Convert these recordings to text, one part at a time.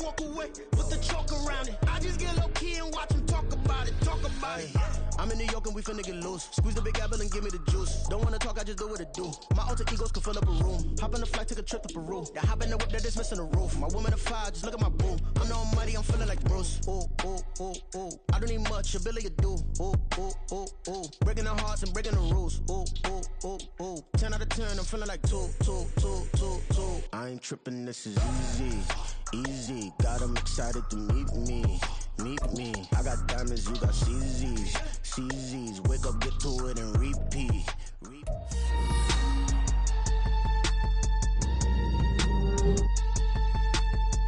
walk away with the chalk around it. I just get low key and watch them talk about it. I'm in New York and we finna get loose. Squeeze the big apple and give me the juice. Don't wanna talk, I just do what it do. My alter egos can fill up a room. Hop on the flight, take a trip to Peru. Yeah, hop in the whip that is missing the roof. My woman a fire, just look at my boo. I'm no mighty, I'm feeling like Bruce. Ooh, ooh, ooh, ooh. I don't need much, ability to do. Ooh, ooh, ooh, ooh. Breaking the hearts and breaking the rules. Ooh, ooh, ooh, ooh. 10 out of 10, I'm feeling like 2. I ain't tripping, this is easy. Got 'em excited to meet me. I got diamonds, you got CZs. Wake up, get to it, and repeat.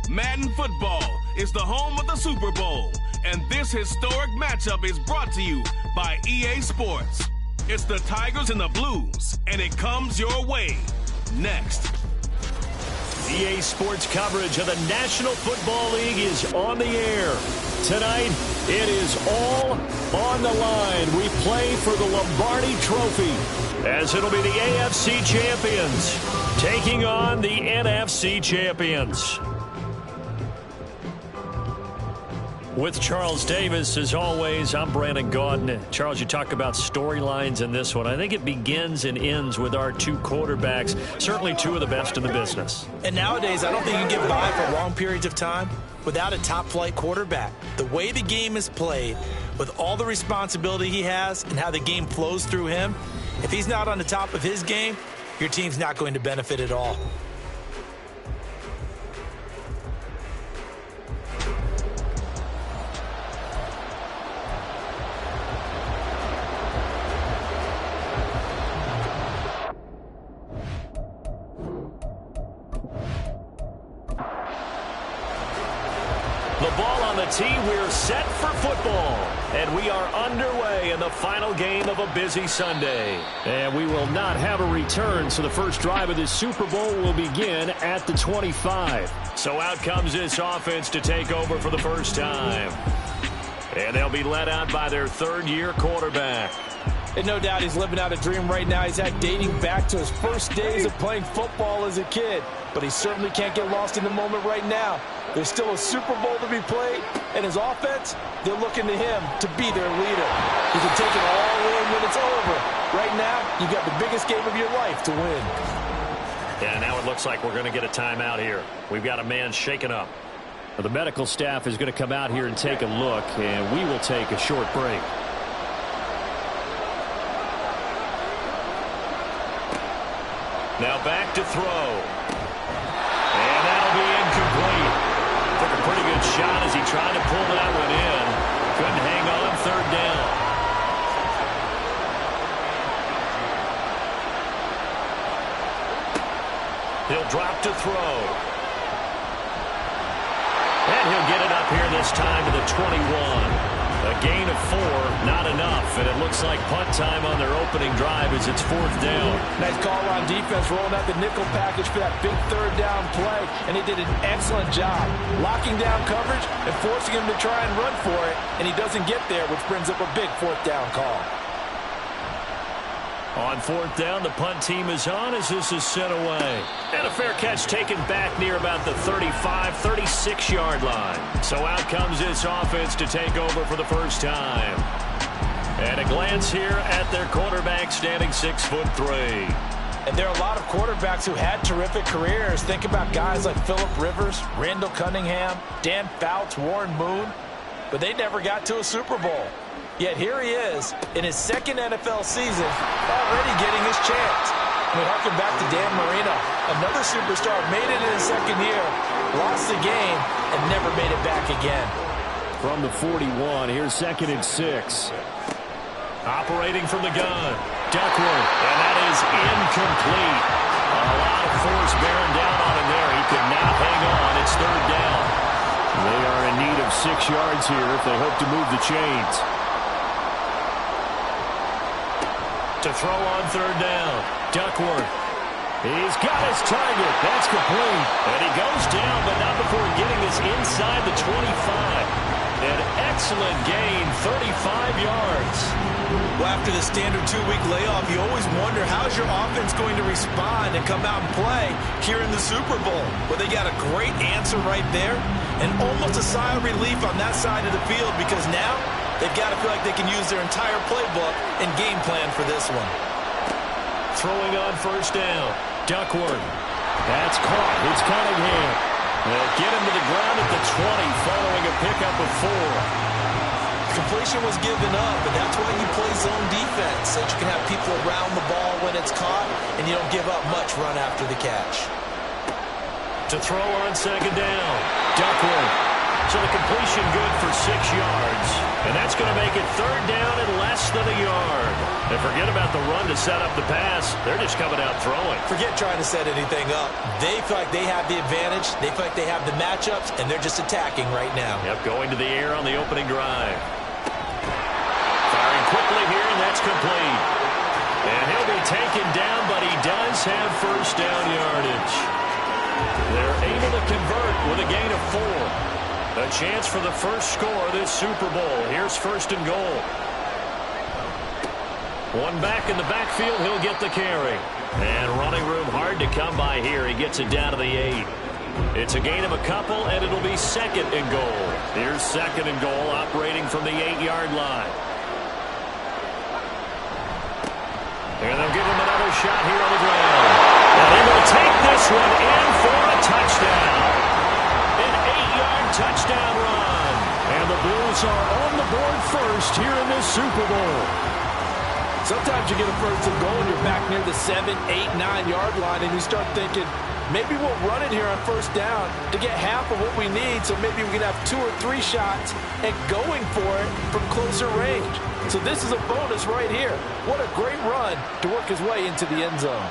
Madden Football is the home of the Super Bowl, and this historic matchup is brought to you by EA Sports. It's the Tigers and the Blues, and it comes your way. Next. EA Sports coverage of the National Football League is on the air. Tonight, it is all on the line. We play for the Lombardi Trophy, as it'll be the AFC champions taking on the NFC champions. With Charles Davis, as always, I'm Brandon Gaudin. Charles, you talk about storylines in this one. I think it begins and ends with our two quarterbacks, certainly two of the best in the business. And nowadays, I don't think you can get by for long periods of time without a top-flight quarterback. The way the game is played, with all the responsibility he has and how the game flows through him, if he's not on the top of his game, your team's not going to benefit at all. The ball on the tee, we're set for football. And we are underway in the final game of a busy Sunday. And we will not have a return, so the first drive of this Super Bowl will begin at the 25. So out comes this offense to take over for the first time. And they'll be led out by their third-year quarterback. And no doubt he's living out a dream right now. He's had dating back to his first days of playing football as a kid. But he certainly can't get lost in the moment right now. There's still a Super Bowl to be played, and his offense, they're looking to him to be their leader. He can take it all in when it's over. Right now, you've got the biggest game of your life to win. Yeah, now it looks like we're going to get a timeout here. We've got a man shaken up. The medical staff is going to come out here and take a look, and we will take a short break. Now back to throw. And that'll be incomplete. Took a pretty good shot as he tried to pull that one in. Couldn't hang on, third down. He'll drop to throw. And he'll get it up here this time to the 21. A gain of 4, not enough, and it looks like punt time on their opening drive as it's fourth down. Nice call on defense, rolling out the nickel package for that big third down play, and he did an excellent job locking down coverage and forcing him to try and run for it, and he doesn't get there, which brings up a big fourth down call. On fourth down, the punt team is on as this is sent away. And a fair catch taken back near about the 35, 36-yard line. So out comes this offense to take over for the first time. And a glance here at their quarterback standing 6'3". And there are a lot of quarterbacks who had terrific careers. Think about guys like Phillip Rivers, Randall Cunningham, Dan Fouts, Warren Moon. But they never got to a Super Bowl. Yet here he is in his second NFL season, already getting his chance. We harken back to Dan Marino. Another superstar made it in his second year, lost the game, and never made it back again. From the 41, here's 2nd and 6. Operating from the gun, Duckworth, and that is incomplete. A lot of force bearing down on him there. He could not hang on. It's third down. They are in need of 6 yards here if they hope to move the chains. To throw on third down, Duckworth. He's got his target. That's complete. And he goes down, but not before getting this inside the 25. An excellent gain, 35 yards. Well, after the standard 2-week layoff, you always wonder how's your offense going to respond and come out and play here in the Super Bowl. Well, they got a great answer right there and almost a sigh of relief on that side of the field because now they've got to feel like they can use their entire playbook and game plan for this one. Throwing on first down. Duckworth. That's caught. It's Cunningham. They'll get him to the ground at the 20 following a pickup of 4. Completion was given up, but that's why you play zone defense, so that you can have people around the ball when it's caught, and you don't give up much run after the catch. To throw on second down, Duckworth. So the completion good for 6 yards, and that's going to make it third down and less than a yard. And forget about the run to set up the pass. They're just coming out throwing. Forget trying to set anything up. They feel like they have the advantage. They feel like they have the matchups, and they're just attacking right now. Yep, going to the air on the opening drive. Firing quickly here, and that's complete. And he'll be taken down, but he does have first down yardage. They're able to convert with a gain of 4. A chance for the first score of this Super Bowl. Here's first and goal. One back in the backfield, he'll get the carry. And running room hard to come by here. He gets it down to the 8. It's a gain of a couple, and it'll be second and goal. Here's second and goal, operating from the 8-yard line. And they'll give him another shot here on the ground. And they will take this one in for a touchdown. An 8-yard touchdown run. And the Blues are on the board first here in this Super Bowl. Sometimes you get a first and goal and you're back near the 7, 8, 9-yard line, and you start thinking, maybe we'll run it here on first down to get half of what we need, so maybe we can have 2 or 3 shots and going for it from closer range. So this is a bonus right here. What a great run to work his way into the end zone.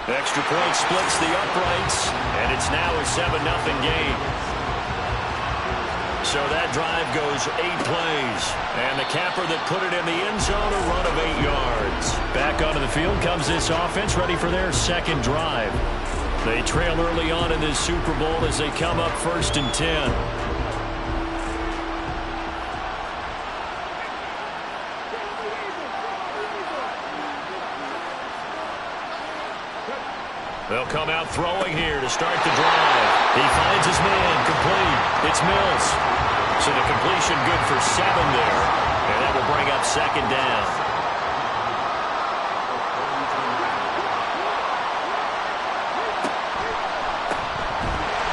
Extra point splits the uprights, and it's now a 7-0 game. So that drive goes 8 plays. And the capper that put it in the end zone, a run of 8 yards. Back onto the field comes this offense, ready for their second drive. They trail early on in this Super Bowl as they come up first and 10. They'll come out throwing here to start the drive. He finds his man, complete. It's Mills. So the completion good for 7 there. And that will bring up second down.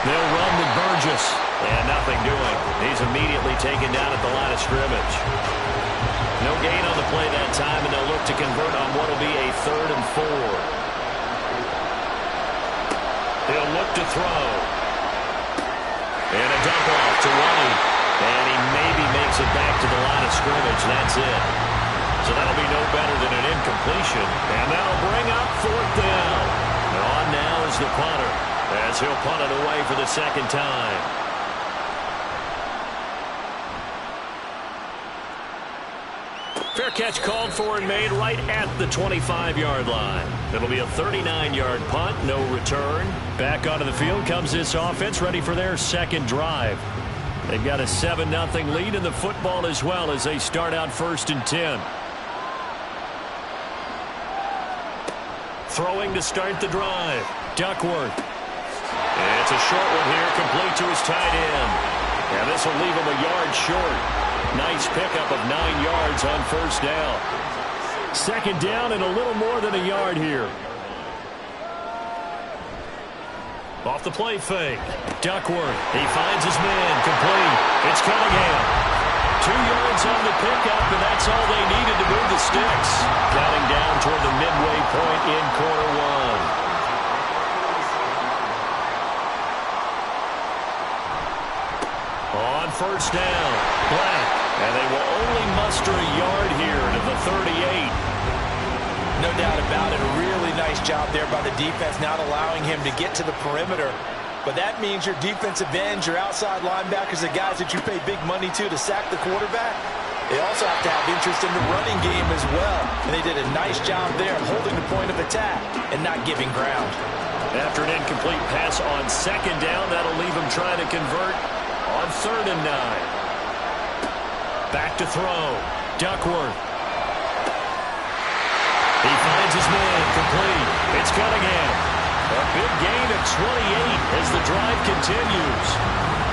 They'll run with Burgess. And nothing doing. He's immediately taken down at the line of scrimmage. No gain on the play that time, and they'll look to convert on what will be a 3rd and 4. He'll look to throw. And a dump off to White. And he maybe makes it back to the line of scrimmage. That's it. So that'll be no better than an incompletion. And that'll bring up 4th down. And on now is the punter, as he'll punt it away for the second time. Fair catch called for and made right at the 25-yard line. It'll be a 39-yard punt, no return. Back onto the field comes this offense, ready for their second drive. They've got a 7-0 lead in the football as well as they start out first and 10. Throwing to start the drive. Duckworth. It's a short one here, complete to his tight end. And this will leave him a yard short. Nice pickup of 9 yards on first down. Second down and a little more than a yard here. Off the play fake. Duckworth. He finds his man. Complete. It's Cunningham. 2 yards on the pickup, and that's all they needed to move the sticks. Counting down toward the midway point in quarter 1. On first down, Black, and they will only muster a yard here to the 38. No doubt about it. A really nice job there by the defense, not allowing him to get to the perimeter. But that means your defensive ends, your outside linebackers, the guys that you pay big money to sack the quarterback, they also have to have interest in the running game as well. And they did a nice job there holding the point of attack and not giving ground. After an incomplete pass on second down, that'll leave him trying to convert on 3rd and 9. Back to throw. Duckworth. He finds his man, complete. It's Cunningham. A big gain of 28 as the drive continues.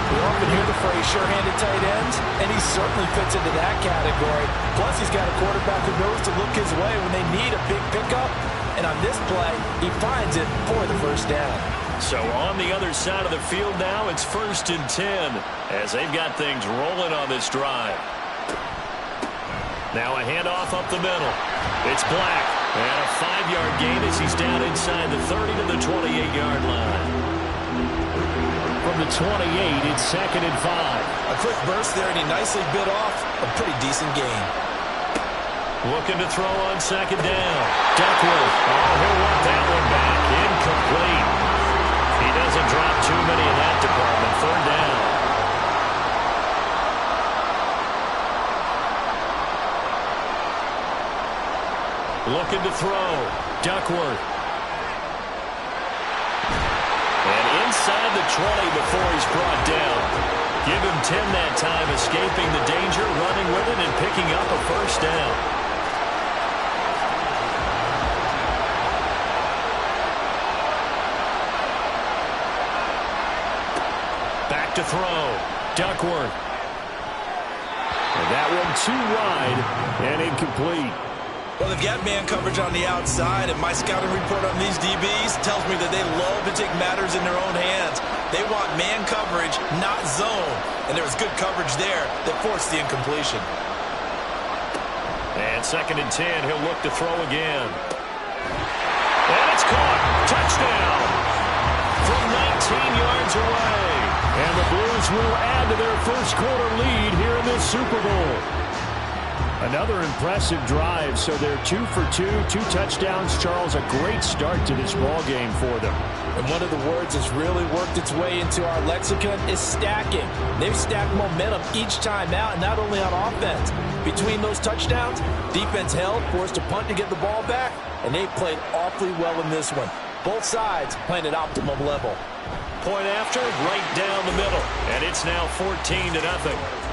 We often hear the phrase sure-handed tight ends, and he certainly fits into that category. Plus, he's got a quarterback who knows to look his way when they need a big pickup. And on this play, he finds it for the first down. So on the other side of the field now, it's 1st and 10 as they've got things rolling on this drive. Now a handoff up the middle. It's Black. And a 5-yard gain as he's down inside the 30 to the 28-yard line. From the 28, it's 2nd and 5. A quick burst there, and he nicely bit off a pretty decent gain. Looking to throw on 2nd down. Duckworth. Oh, he'll want that one back. Incomplete. He doesn't drop too many in that department. 3rd down. Looking to throw. Duckworth. And inside the 20 before he's brought down. Give him 10 that time, escaping the danger, running with it, and picking up a 1st down. Back to throw. Duckworth. And that one too wide and incomplete. Well, they've got man coverage on the outside, and my scouting report on these DBs tells me that they love to take matters in their own hands. They want man coverage, not zone. And there was good coverage there that forced the incompletion. And 2nd and 10, he'll look to throw again. And it's caught. Touchdown. From 19 yards away. And the Blues will add to their first quarter lead here in this Super Bowl. Another impressive drive, so they're 2 for 2, 2 touchdowns. Charles, a great start to this ball game for them. And one of the words that's really worked its way into our lexicon is stacking. They've stacked momentum each time out, and not only on offense. Between those touchdowns, defense held, forced a punt to get the ball back, and they played awfully well in this one. Both sides playing at optimum level. Point after, right down the middle, and it's now 14-0.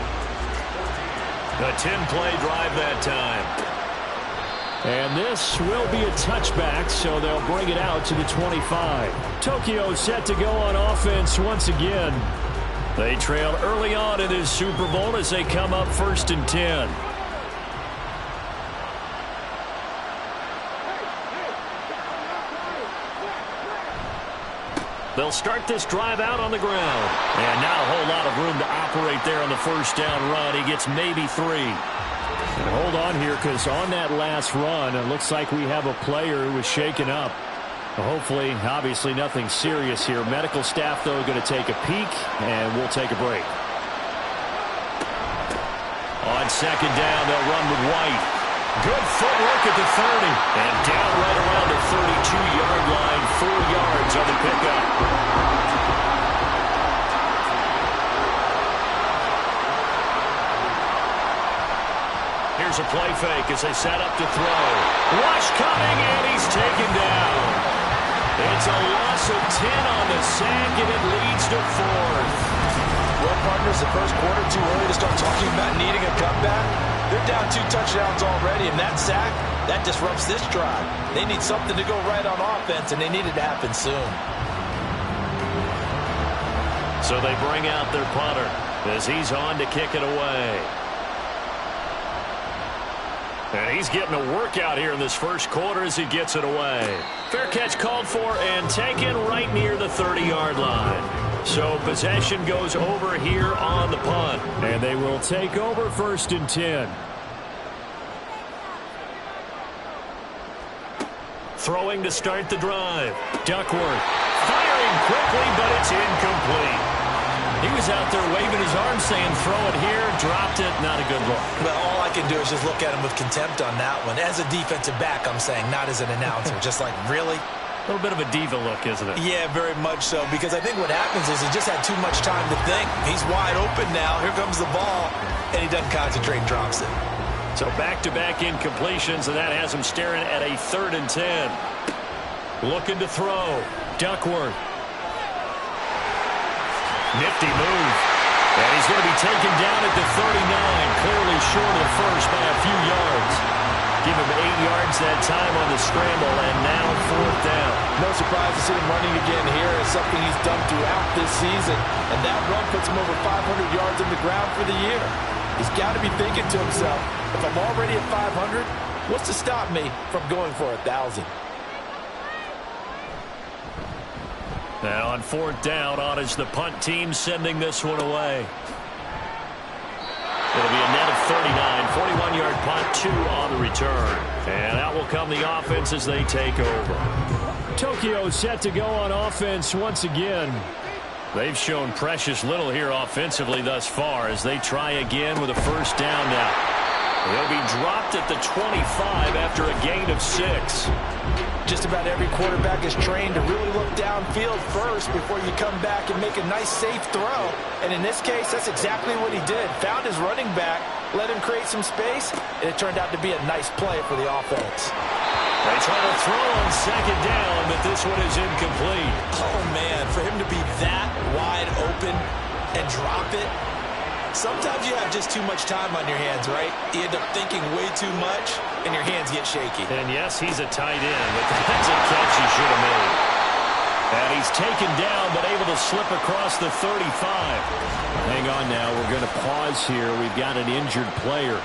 A 10-play drive that time. And this will be a touchback, so they'll bring it out to the 25. Tokyo set to go on offense once again. They trail early on in this Super Bowl as they come up 1st and 10. They'll start this drive out on the ground. And not a whole lot of room to operate there on the 1st down run. He gets maybe 3. And hold on here, because on that last run, it looks like we have a player who was shaken up. Hopefully, obviously, nothing serious here. Medical staff, though, going to take a peek, and we'll take a break. On 2nd down, they'll run with White. Good footwork at the 30. And down right around the 32-yard line. 4 yards on the pickup. Here's a play fake as they set up to throw. Rush coming, and he's taken down. It's a loss of 10 on the sack, and it leads to 4th. Well, partners, the first quarter too early to start talking about needing a comeback. They're down 2 touchdowns already, and that sack, that disrupts this drive. They need something to go right on offense, and they need it to happen soon. So they bring out their punter as he's on to kick it away. And he's getting a workout here in this first quarter as he gets it away. Fair catch called for and taken right near the 30-yard line. So possession goes over here on the punt. And they will take over 1st and 10. Throwing to start the drive. Duckworth firing quickly, but it's incomplete. He was out there waving his arms saying throw it here, dropped it, not a good look. Well, all I can do is just look at him with contempt on that one. As a defensive back, I'm saying, not as an announcer. Just like, really? A little bit of a diva look, isn't it? Yeah, very much so, because I think what happens is he just had too much time to think. He's wide open now. Here comes the ball, and he doesn't concentrate and drops it. So back-to-back incompletions, and that has him staring at a 3rd and 10. Looking to throw. Duckworth. Nifty move. And he's going to be taken down at the 39, clearly short of the first by a few yards. Give him 8 yards that time on the scramble, and now 4th down. No surprise to see him running again here. It's something he's done throughout this season, and that run puts him over 500 yards on the ground for the year. He's got to be thinking to himself, if I'm already at 500, what's to stop me from going for 1,000? Now on 4th down, on is the punt team sending this one away. It'll be a net of 39, 41-yard punt, 2 on the return. And out will come the offense as they take over. Tokyo set to go on offense once again. They've shown precious little here offensively thus far as they try again with a 1st down now. They'll be dropped at the 25 after a gain of 6. Just about every quarterback is trained to really look downfield first before you come back and make a nice, safe throw. And in this case, that's exactly what he did. Found his running back, let him create some space, and it turned out to be a nice play for the offense. They try to throw on 2nd down, but this one is incomplete. Oh, man, for him to be that wide open and drop it. Sometimes you have just too much time on your hands, right? You end up thinking way too much, and your hands get shaky. And yes, he's a tight end, but that's a catch he should have made. And he's taken down, but able to slip across the 35. Hang on now, we're going to pause here. We've got an injured player.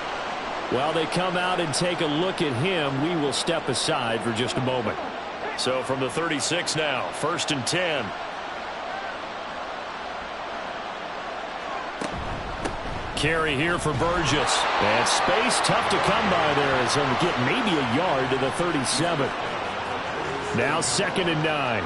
While they come out and take a look at him, we will step aside for just a moment. So from the 36 now, 1st and 10. Carry here for Burgess. And space tough to come by there as he'll get maybe a yard to the 37. Now 2nd and 9.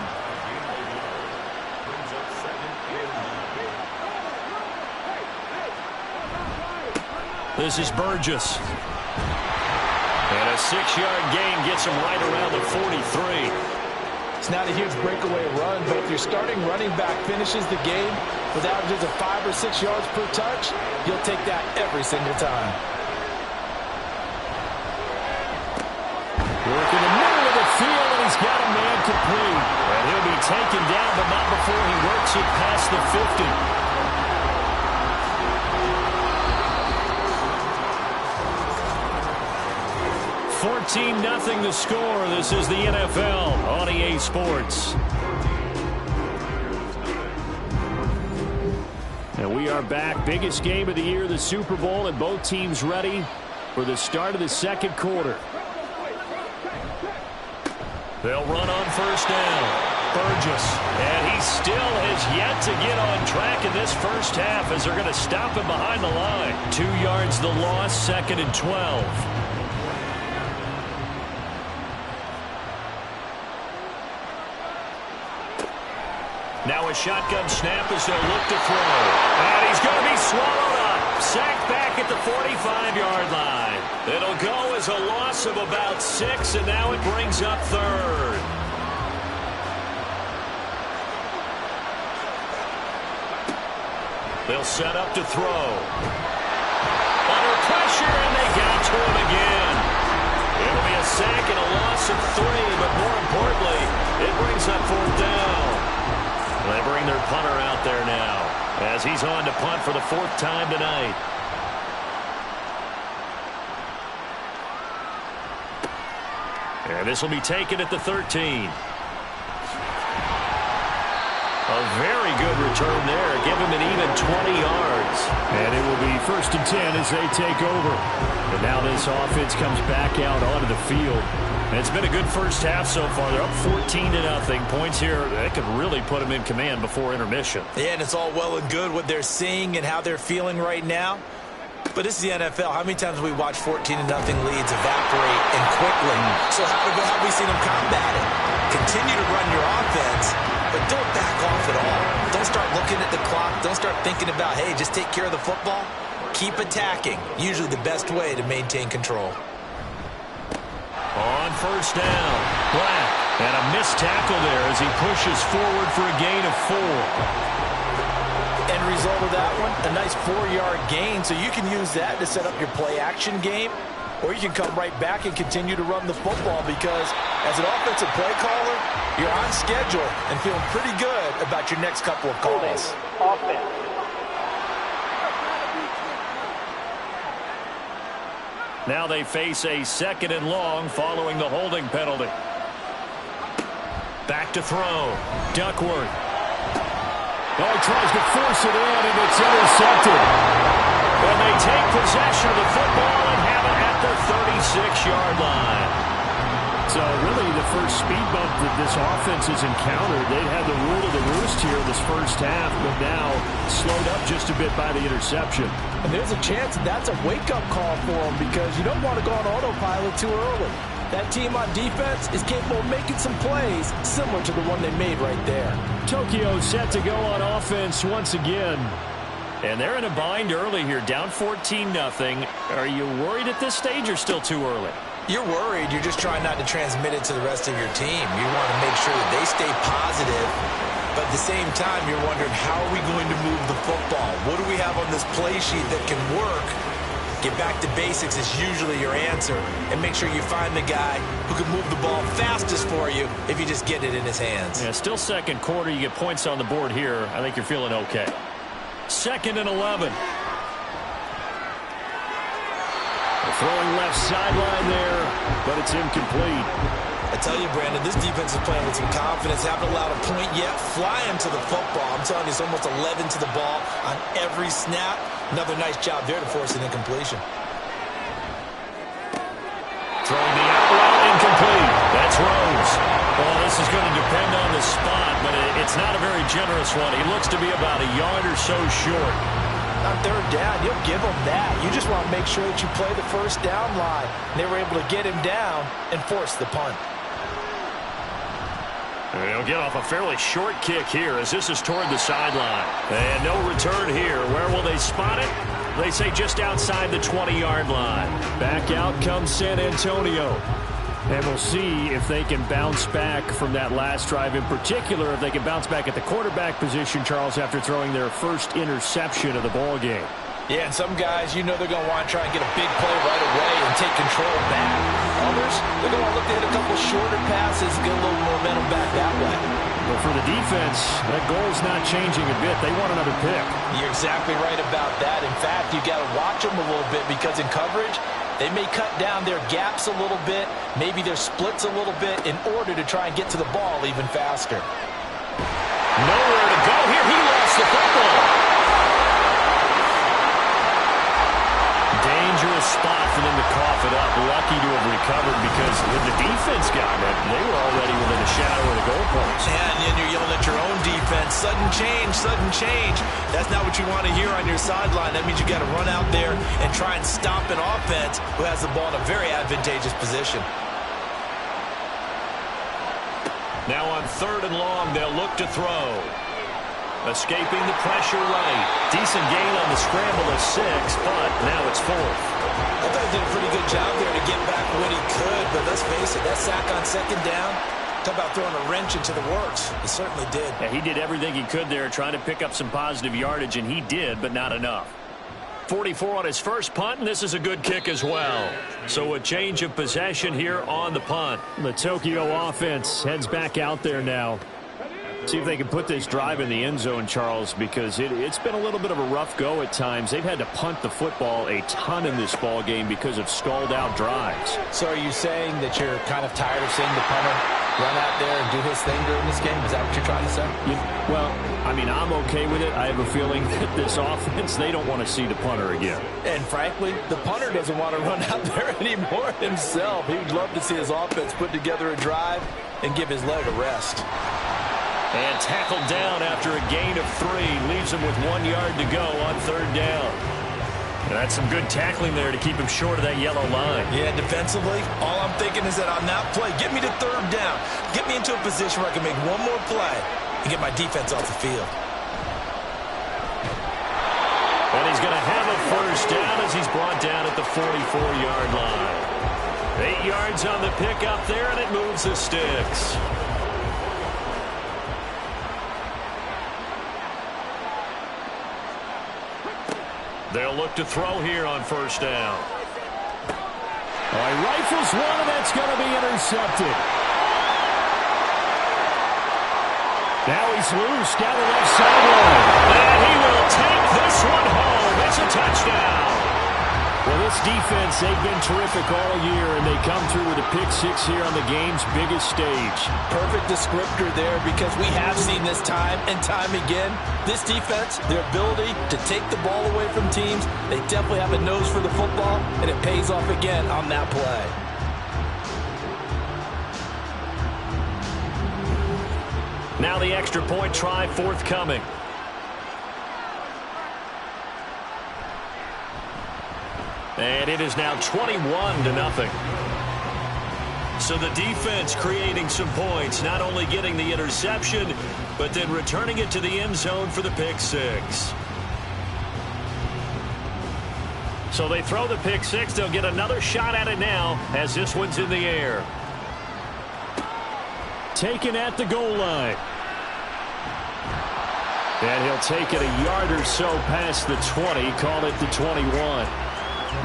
This is Burgess. And a 6-yard gain gets him right around the 43. It's not a huge breakaway run, but if your starting running back finishes the game with averages of 5 or 6 yards per touch, you'll take that every single time. Working the middle of the field, and he's got a man complete. And he'll be taken down, but not before he works it past the 50. 14-0 the score. This is the NFL on EA Sports. And we are back. Biggest game of the year, the Super Bowl, and both teams ready for the start of the 2nd quarter. They'll run on 1st down. Burgess. And he still has yet to get on track in this 1st half as they're going to stop him behind the line. 2 yards the loss, 2nd and 12. Now a shotgun snap as they'll look to throw. And he's going to be swallowed up. Sacked back at the 45-yard line. It'll go as a loss of about 6, and now it brings up 3rd. They'll set up to throw. Under pressure, and they got to him again. It'll be a sack and a loss of 3, but more importantly, it brings up 4th down. They bring their punter out there now as he's on to punt for the 4th time tonight. And this will be taken at the 13. A very good return there. Give him an even 20 yards. And it will be 1st and 10 as they take over. And now this offense comes back out onto the field. And it's been a good 1st half so far. They're up 14-0. Points here that could really put them in command before intermission. Yeah, and it's all well and good what they're seeing and how they're feeling right now. But this is the NFL. How many times have we watched 14-0 leads evaporate and quickly? So how have we seen them combat it? Continue to run your offense, but don't back off at all. Don't start looking at the clock. Don't start thinking about, hey, just take care of the football. Keep attacking. Usually the best way to maintain control. On 1st down, Black. And a missed tackle there as he pushes forward for a gain of 4. End result of that one, a nice 4-yard gain, so you can use that to set up your play-action game, or you can come right back and continue to run the football because as an offensive play caller, you're on schedule and feeling pretty good about your next couple of calls. Now they face a 2nd and long following the holding penalty. Back to throw. Duckworth. Oh, he tries to force it in, and it's intercepted. And they take possession of the football and have it at their 36-yard line. So really the first speed bump that this offense has encountered. They had the rule of the roost here this first half, but now slowed up just a bit by the interception. And there's a chance that's a wake-up call for them because you don't want to go on autopilot too early. That team on defense is capable of making some plays similar to the one they made right there. Tokyo set to go on offense once again. And they're in a bind early here, down 14-0. Are you worried at this stage or still too early? You're worried. You're just trying not to transmit it to the rest of your team. You want to make sure that they stay positive, but at the same time, you're wondering, how are we going to move the football? What do we have on this play sheet that can work? Get back to basics is usually your answer, and make sure you find the guy who can move the ball fastest for you if you just get it in his hands. Yeah, still second quarter. You get points on the board here. I think you're feeling okay. 2nd and 11. Throwing left sideline there, but it's incomplete. I tell you, Brandon, this defense is playing with some confidence. Haven't allowed a point yet. Flying to the football. I'm telling you, it's almost 11 to the ball on every snap. Another nice job there to force an incompletion. Throwing the out route, incomplete. That's Rose. Well, this is going to depend on the spot, but it's not a very generous one. He looks to be about a yard or so short. On 3rd down, you'll give them that. You just want to make sure that you play the first down line. And they were able to get him down and force the punt. And he'll get off a fairly short kick here as this is toward the sideline. And no return here. Where will they spot it? They say just outside the 20-yard line. Back out comes San Antonio. And we'll see if they can bounce back from that last drive. In particular, if they can bounce back at the quarterback position, Charles, after throwing their first interception of the ball game. Yeah, and some guys, you know they're going to want to try and get a big play right away and take control back. Others, they're going to look to hit a couple shorter passes, get a little momentum back that way. But for the defense, that goal's not changing a bit. They want another pick. You're exactly right about that. In fact, you've got to watch them a little bit because in coverage, they may cut down their gaps a little bit, maybe their splits a little bit in order to try and get to the ball even faster. Nowhere to go here. He lost the football. Dangerous spot for them to cough it up. Lucky to have recovered because when the defense got it, they were already within a shadow of the goalpost. Yeah, and then you're yelling at your own defense. Sudden change, sudden change. That's not what you want to hear on your sideline. That means you got to run out there and try and stop an offense who has the ball in a very advantageous position. Now on 3rd and long, they'll look to throw. Escaping the pressure right. Decent gain on the scramble of 6, but now it's 4th. I thought he did a pretty good job there to get back when he could, but let's face it, that sack on 2nd down, talk about throwing a wrench into the works. He certainly did. Yeah, he did everything he could there, trying to pick up some positive yardage, and he did, but not enough. 44 on his first punt, and this is a good kick as well. So a change of possession here on the punt. The Tokyo offense heads back out there now. See if they can put this drive in the end zone, Charles, because it's been a little bit of a rough go at times. They've had to punt the football a ton in this ball game because of stalled-out drives. So are you saying that you're kind of tired of seeing the punter run out there and do his thing during this game? Is that what you're trying to say? Well, I mean, I'm okay with it. I have a feeling that this offense, they don't want to see the punter again. And frankly, the punter doesn't want to run out there anymore himself. He would love to see his offense put together a drive and give his leg a rest. And tackled down after a gain of 3. Leaves him with 1 yard to go on 3rd down. And that's some good tackling there to keep him short of that yellow line. Yeah, defensively, all I'm thinking is that on that play, get me to 3rd down. Get me into a position where I can make one more play and get my defense off the field. And he's going to have a 1st down as he's brought down at the 44-yard line. 8 yards on the pickup there, and it moves the sticks. They'll look to throw here on 1st down. All right, rifles one, and that's going to be intercepted. Now he's loose down the left sideline. And he will take this one home. It's a touchdown. Well, this defense, they've been terrific all year, and they come through with a pick six here on the game's biggest stage. Perfect descriptor there, because we have seen this time and time again. This defense, their ability to take the ball away from teams, they definitely have a nose for the football, and it pays off again on that play. Now the extra point try forthcoming. And it is now 21-0. So the defense creating some points, not only getting the interception, but then returning it to the end zone for the pick six. So they throw the pick six. They'll get another shot at it now as this one's in the air. Taken at the goal line. And he'll take it a yard or so past the 20, call it the 21.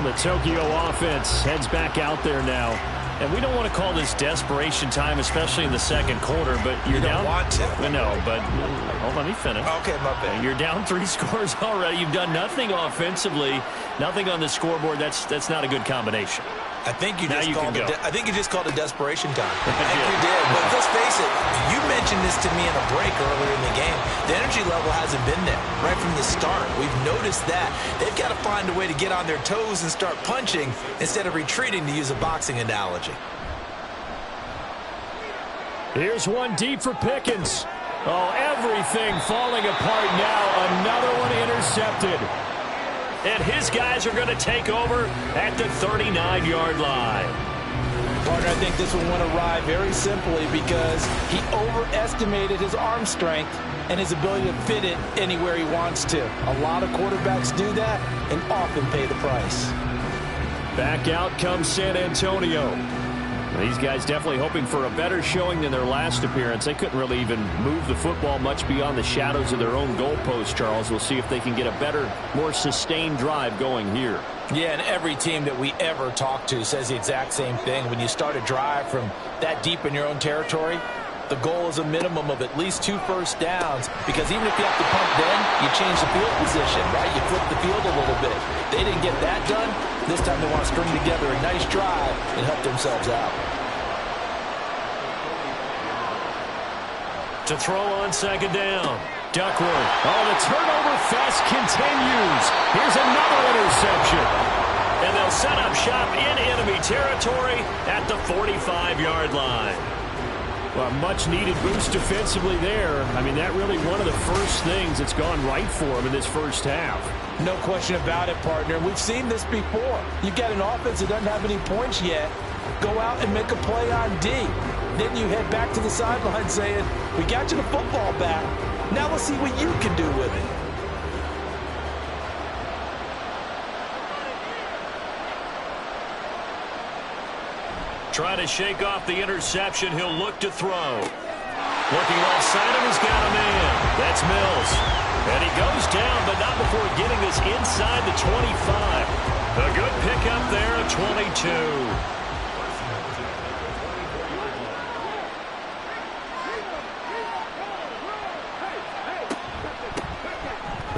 The Tokyo offense heads back out there now. And we don't want to call this desperation time, especially in the second quarter, but you're down. You don't want to. No, but hold on, let me finish. Okay, my bad. You're down 3 scores already. You've done nothing offensively, nothing on the scoreboard. That's not a good combination. I think you just called it desperation time. I think did. you did. But let's face it, you mentioned this to me in a break earlier in the game. The energy level hasn't been there right from the start. We've noticed that. They've got to find a way to get on their toes and start punching instead of retreating, to use a boxing analogy. Here's one deep for Pickens. Oh, everything falling apart now. Another one intercepted. And his guys are going to take over at the 39-yard line. Partner, I think this one went awry very simply because he overestimated his arm strength and his ability to fit it anywhere he wants to. A lot of quarterbacks do that and often pay the price. Back out comes San Antonio. These guys definitely hoping for a better showing than their last appearance. They couldn't really even move the football much beyond the shadows of their own goalpost, Charles. We'll see if they can get a better, more sustained drive going here. Yeah, and every team that we ever talk to says the exact same thing. When you start a drive from that deep in your own territory, the goal is a minimum of at least 2 first downs, because even if you have to punt then, you change the field position, right? You flip the field a little bit. They didn't get that done. This time they want to string together a nice drive and help themselves out. To throw on second down, Duckworth. Oh, the turnover fest continues. Here's another interception. And they'll set up shop in enemy territory at the 45-yard line. Well, a much-needed boost defensively there. I mean, that really one of the first things that's gone right for him in this first half. No question about it, partner. We've seen this before. You get an offense that doesn't have any points yet. Go out and make a play on D. Then you head back to the sideline saying, we got you the football back. Now let's see what you can do with it. Trying to shake off the interception. He'll look to throw. Looking offside him, he's got a man. That's Mills. And he goes down, but not before getting this inside the 25. A good pickup there at 22.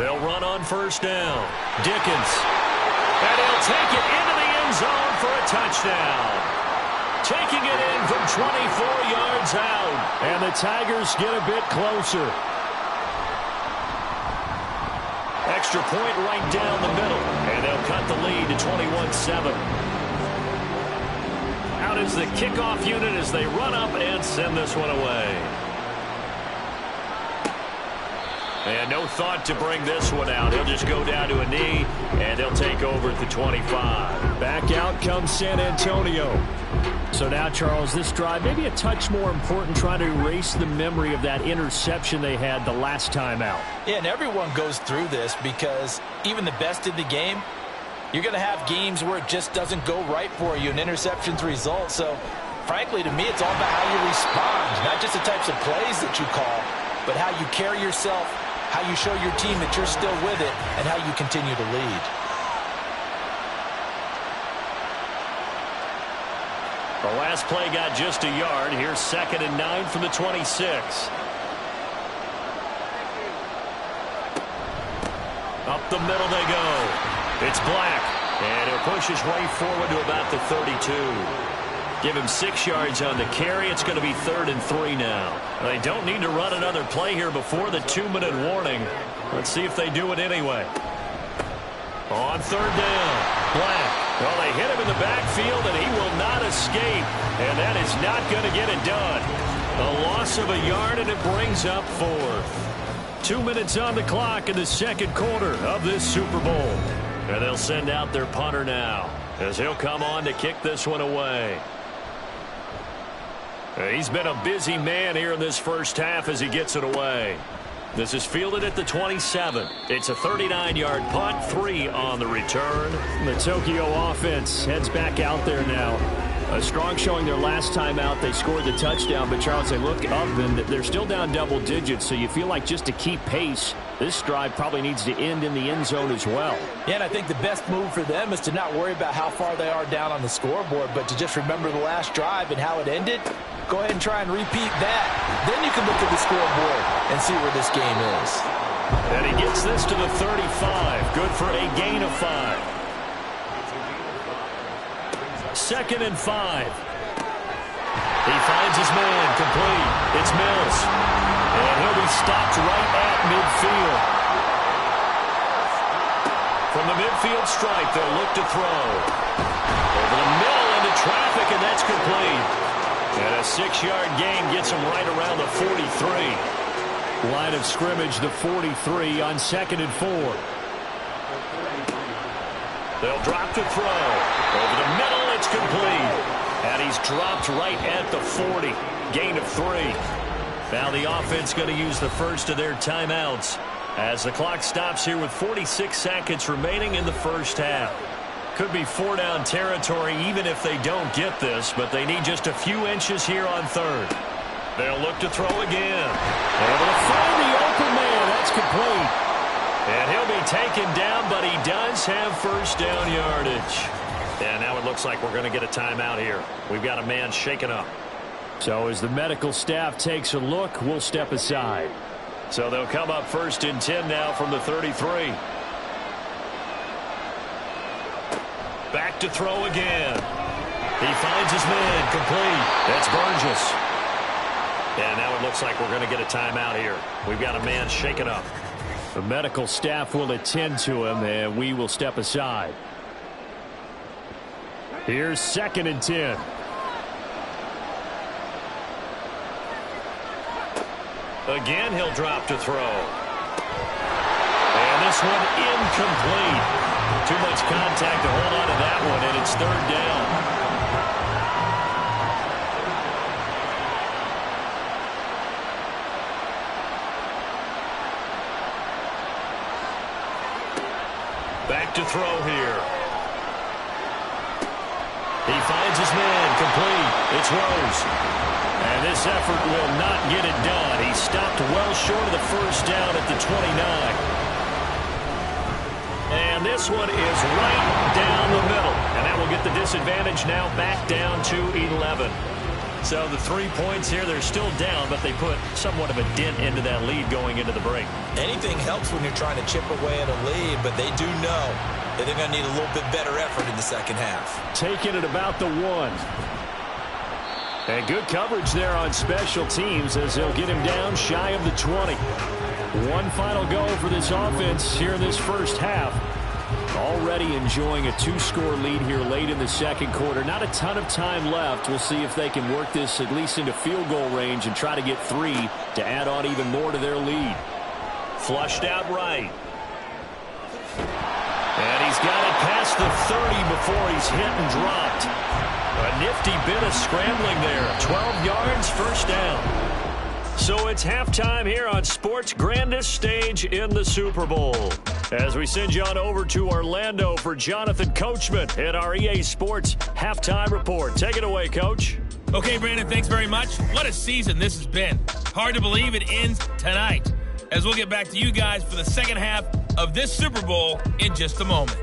They'll run on first down. Dickens. And he'll take it into the end zone for a touchdown. Taking it in from 24 yards out. And the Tigers get a bit closer. Extra point right down the middle. And they'll cut the lead to 21-7. Out is the kickoff unit as they run up and send this one away. And no thought to bring this one out. He'll just go down to a knee, and they'll take over at the 25. Back out comes San Antonio. So now, Charles, this drive maybe a touch more important, trying to erase the memory of that interception they had the last time out. Yeah, and everyone goes through this because even the best in the game, you're going to have games where it just doesn't go right for you, and interceptions result. So, frankly, to me, it's all about how you respond, not just the types of plays that you call, but how you carry yourself, how you show your team that you're still with it, and how you continue to lead. The last play got just a yard. Here's 2nd and 9 from the 26. Up the middle they go. It's Black. And he'll push his way forward to about the 32. Give him 6 yards on the carry. It's going to be 3rd and 3 now. They don't need to run another play here before the 2-minute warning. Let's see if they do it anyway. On 3rd down, Black. Well, they hit him in the backfield, and he will not escape. And that is not going to get it done. A loss of a yard, and it brings up 4th. 2 minutes on the clock in the second quarter of this Super Bowl. And they'll send out their punter now, as he'll come on to kick this one away. He's been a busy man here in this first half as he gets it away. This is fielded at the 27. It's a 39-yard punt, 3 on the return. The Tokyo offense heads back out there now. A strong showing their last time out. They scored the touchdown, but Charles, they look up and they're still down double digits, so you feel like just to keep pace, this drive probably needs to end in the end zone as well. Yeah, and I think the best move for them is to not worry about how far they are down on the scoreboard, but to just remember the last drive and how it ended. Go ahead and try and repeat that. Then you can look at the scoreboard and see where this game is. And he gets this to the 35. Good for a gain of 5. 2nd and 5. He finds his man complete. It's Mills. And he'll be stopped right at midfield. From the midfield stripe, they'll look to throw. Over the middle into traffic, and that's complete. And a 6-yard gain gets him right around the 43. Line of scrimmage, the 43 on 2nd and 4. They'll drop to throw. Over the middle, it's complete. And he's dropped right at the 40. Gain of 3. Now the offense going to use the first of their timeouts as the clock stops here with 46 seconds remaining in the first half. Could be 4-down territory even if they don't get this, but they need just a few inches here on 3rd. They'll look to throw again. Able to find the open man. That's complete. And he'll be taken down, but he does have first down yardage. And now it looks like we're going to get a timeout here. We've got a man shaken up. So as the medical staff takes a look, we'll step aside. So they'll come up 1st and 10 now from the 33. Back to throw again. He finds his man complete. That's Burgess. And now it looks like we're going to get a timeout here. We've got a man shaken up. The medical staff will attend to him, and we will step aside. Here's 2nd and 10. Again, he'll drop to throw. And this one incomplete. Too much contact to hold on to that one, and it's 3rd down. Back to throw here. He finds his man complete. It's Rose. And this effort will not get it done. He stopped well short of the first down at the 29. And this one is right down the middle. And that will get the disadvantage now back down to 11. So the 3 points here, they're still down, but they put somewhat of a dent into that lead going into the break. Anything helps when you're trying to chip away at a lead, but they do know that they're going to need a little bit better effort in the second half. Taking it about the 1. And good coverage there on special teams as they'll get him down shy of the 20. One final go for this offense here in this first half. Already enjoying a 2-score lead here late in the second quarter. Not a ton of time left. We'll see if they can work this at least into field goal range and try to get 3 to add on even more to their lead. Flushed out right. And he's got it past the 30 before he's hit and dropped. A nifty bit of scrambling there. 12 yards, first down. So it's halftime here on sports' grandest stage in the Super Bowl. As we send you on over to Orlando for Jonathan Coachman at our EA Sports Halftime Report. Take it away, Coach. Okay, Brandon, thanks very much. What a season this has been. Hard to believe it ends tonight, as we'll get back to you guys for the second half of this Super Bowl in just a moment.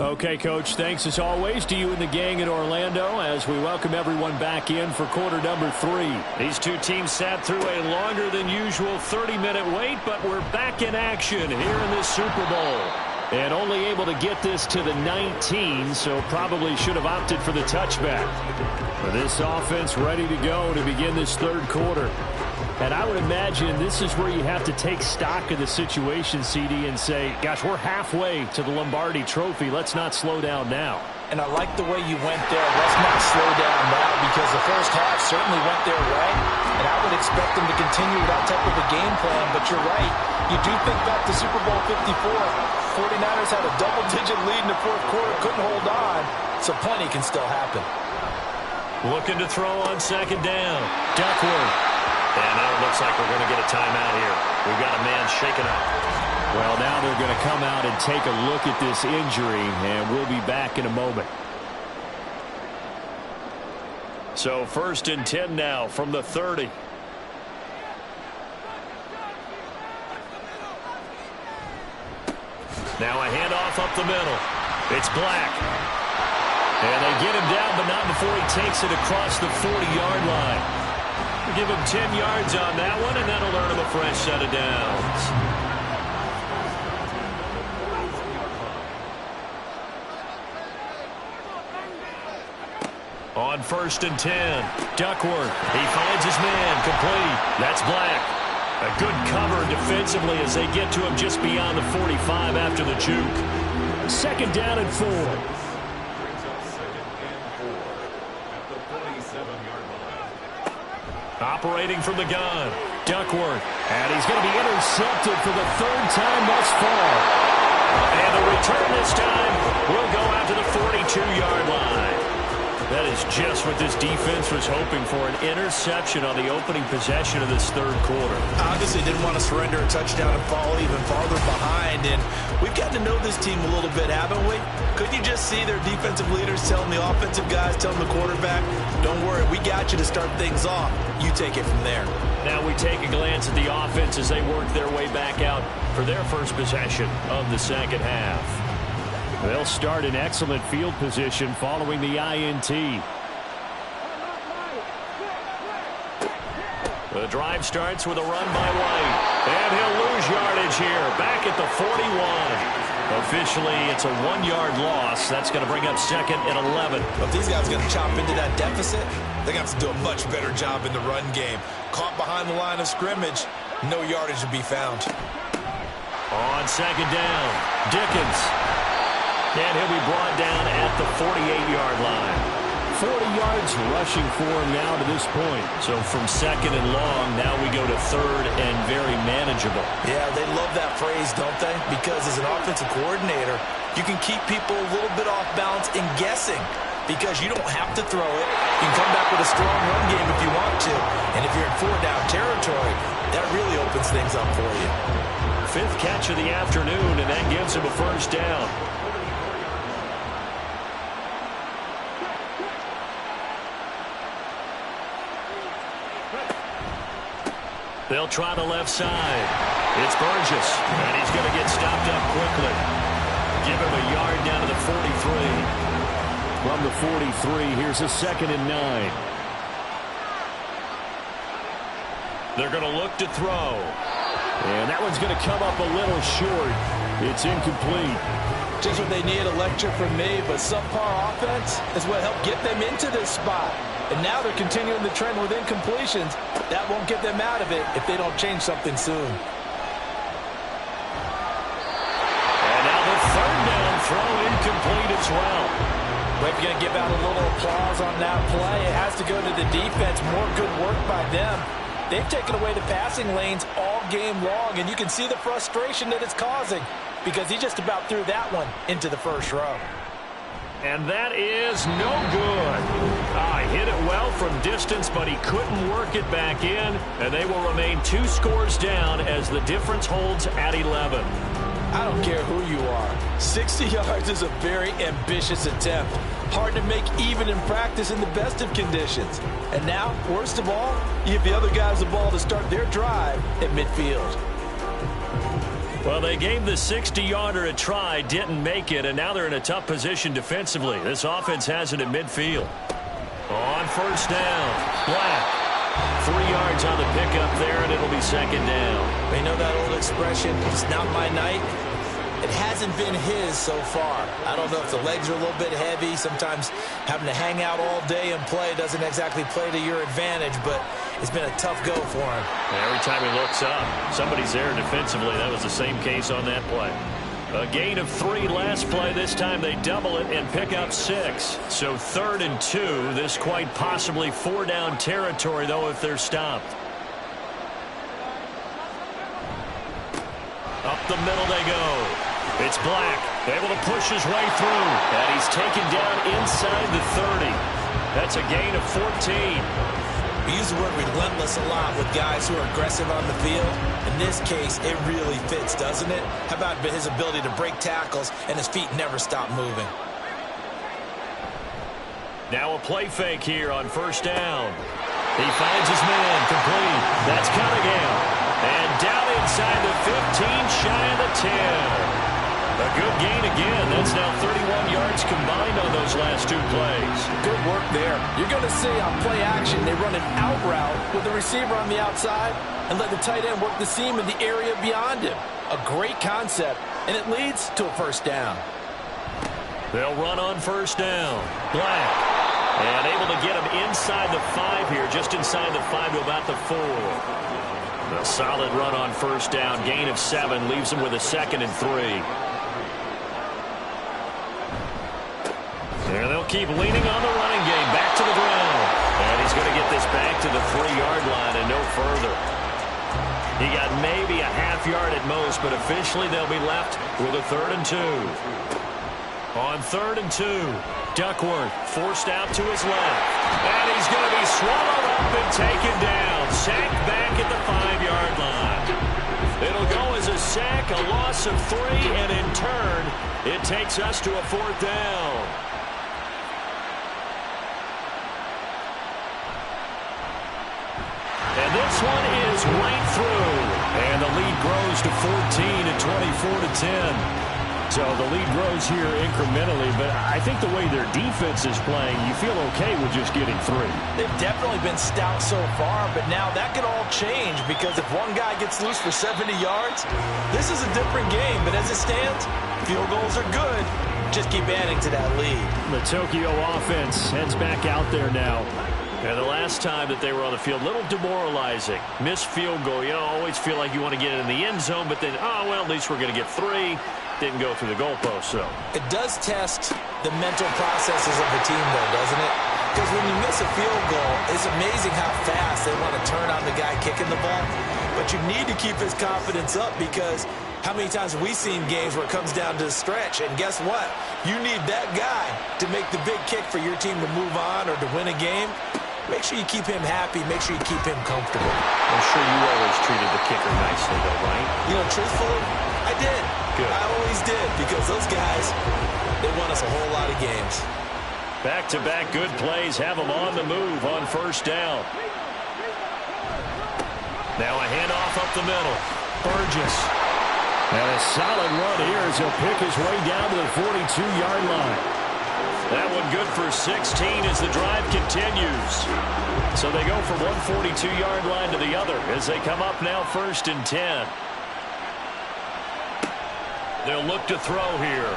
Okay, Coach, thanks as always to you and the gang in Orlando as we welcome everyone back in for quarter number 3. These two teams sat through a longer than usual 30-minute wait, but we're back in action here in this Super Bowl. And only able to get this to the 19, so probably should have opted for the touchback. But this offense ready to go to begin this third quarter. And I would imagine this is where you have to take stock of the situation, CD, and say, gosh, we're halfway to the Lombardi Trophy. Let's not slow down now. And I like the way you went there. Let's not slow down now, because the first half certainly went their way. And I would expect them to continue that type of a game plan. But you're right. You do think back to Super Bowl 54. 49ers had a double-digit lead in the fourth quarter, couldn't hold on. So plenty can still happen. Looking to throw on second down. Duckworth. And now it looks like we're going to get a timeout here. We've got a man shaken up. Well, now they're going to come out and take a look at this injury, and we'll be back in a moment. So 1st and 10 now from the 30. Now a handoff up the middle. It's Black. And they get him down, but not before he takes it across the 40-yard line. Give him 10 yards on that one, and that'll earn him a fresh set of downs. On 1st and 10, Duckworth. He finds his man, complete. That's Black. A good cover defensively as they get to him just beyond the 45 after the juke. 2nd down and 4. Operating from the gun, Duckworth. And he's going to be intercepted for the 3rd time thus far. And the return this time will go out to the 42-yard line. That is just what this defense was hoping for, an interception on the opening possession of this third quarter. Obviously didn't want to surrender a touchdown and fall even farther behind. And we've gotten to know this team a little bit, haven't we? Could you just see their defensive leaders telling the offensive guys, telling the quarterback, don't worry, we got you to start things off. You take it from there. Now we take a glance at the offense as they work their way back out for their first possession of the second half. They'll start in excellent field position following the INT. The drive starts with a run by White. And he'll lose yardage here, back at the 41. Officially, it's a 1-yard loss. That's going to bring up 2nd and 11. But if these guys are going to chop into that deficit, they're going to have to do a much better job in the run game. Caught behind the line of scrimmage, no yardage to be found. On 2nd down, Dickens. And he'll be brought down at the 48-yard line. 40 yards rushing for him now to this point. So from 2nd and long, now we go to 3rd and very manageable. Yeah, they love that phrase, don't they? Because as an offensive coordinator, you can keep people a little bit off balance and guessing. Because you don't have to throw it. You can come back with a strong run game if you want to. And if you're in 4-down territory, that really opens things up for you. 5th catch of the afternoon, and that gives him a first down. They'll try the left side. It's Burgess, and he's going to get stopped up quickly. Give him a yard down to the 43. From the 43, here's a 2nd and 9. They're going to look to throw. And that one's going to come up a little short. It's incomplete. Just what they need, a lecture from me, but subpar offense is what helped get them into this spot. And now they're continuing the trend with incompletions. That won't get them out of it if they don't change something soon. And now the 3rd down throw incomplete as well. But if you're going to give out a little applause on that play, it has to go to the defense. More good work by them. They've taken away the passing lanes all game long, and you can see the frustration that it's causing because he just about threw that one into the first row. And that is no good. Hit it well from distance, but he couldn't work it back in, and they will remain 2 scores down as the difference holds at 11. I don't care who you are. 60 yards is a very ambitious attempt. Hard to make even in practice in the best of conditions. And now, worst of all, you give the other guys the ball to start their drive at midfield. Well, they gave the 60-yarder a try, didn't make it, and now they're in a tough position defensively. This offense has it at midfield. On first down, Black. 3 yards on the pickup there, and it'll be second down. You know that old expression, it's not my night? It hasn't been his so far. I don't know if the legs are a little bit heavy. Sometimes having to hang out all day and play doesn't exactly play to your advantage, but it's been a tough go for him. Every time he looks up, somebody's there defensively. That was the same case on that play. A gain of 3 last play. This time they double it and pick up 6. So 3rd and 2. This quite possibly 4-down territory, though, if they're stopped. Up the middle they go. It's Black, able to push his way through. And he's taken down inside the 30. That's a gain of 14. We use the word relentless a lot with guys who are aggressive on the field. In this case, it really fits, doesn't it? How about his ability to break tackles and his feet never stop moving? Now a play fake here on first down. He finds his man, complete. That's Cunningham. And down inside the 15, shy of the 10. A good gain again. That's now 31 yards combined on those last 2 plays. Good work there. You're going to see on play action, they run an out route with the receiver on the outside and let the tight end work the seam in the area beyond him. A great concept, and it leads to a first down. They'll run on first down. Black. And able to get him inside the 5 here, just inside the 5 to about the 4. A solid run on first down. Gain of 7 leaves him with a 2nd and 3. There they'll keep leaning on the running game. Back to the ground. And he's going to get this back to the 3-yard line and no further. He got maybe a half yard at most, but officially they'll be left with a 3rd and 2. On 3rd and 2, Duckworth forced out to his left. And he's going to be swallowed up and taken down. Sacked back at the 5-yard line. It'll go as a sack, a loss of 3, and in turn, it takes us to a 4th down. And this one is right through. And the lead grows to 14 at 24-10. So the lead grows here incrementally, but I think the way their defense is playing, you feel okay with just getting 3. They've definitely been stout so far, but now that could all change because if one guy gets loose for 70 yards, this is a different game. But as it stands, field goals are good. Just keep adding to that lead. The Tokyo offense heads back out there now. And the last time that they were on the field, a little demoralizing. Missed field goal. You always feel like you want to get it in the end zone, but then, oh, well, at least we're going to get 3. Didn't go through the goalpost, so. It does test the mental processes of the team, though, doesn't it? Because when you miss a field goal, it's amazing how fast they want to turn on the guy kicking the ball. But you need to keep his confidence up because how many times have we seen games where it comes down to the stretch? And guess what? You need that guy to make the big kick for your team to move on or to win a game. Make sure you keep him happy. Make sure you keep him comfortable. I'm sure you always treated the kicker nicely, though, right? You know, truthfully, I did. Good. I always did because those guys, they won us a whole lot of games. Back-to-back good plays have them on the move on first down. Now a handoff up the middle. Burgess. And a solid run here as he'll pick his way down to the 42-yard line. That one good for 16 as the drive continues. So they go from one 42-yard line to the other as they come up now 1st and 10. They'll look to throw here.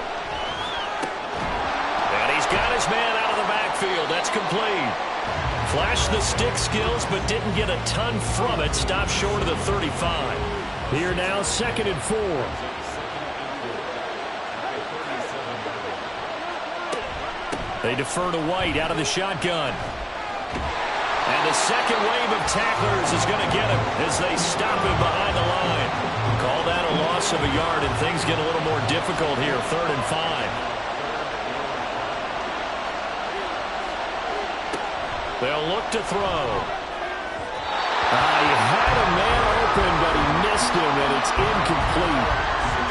And he's got his man out of the backfield. That's complete. Flashed the stick skills, but didn't get a ton from it. Stopped short of the 35. Here now, 2nd and 4. They defer to White out of the shotgun. And the second wave of tacklers is going to get him as they stop him behind the line. Call that a loss of a yard, and things get a little more difficult here, 3rd and 5. They'll look to throw. He had a man open, but he missed him, and it's incomplete.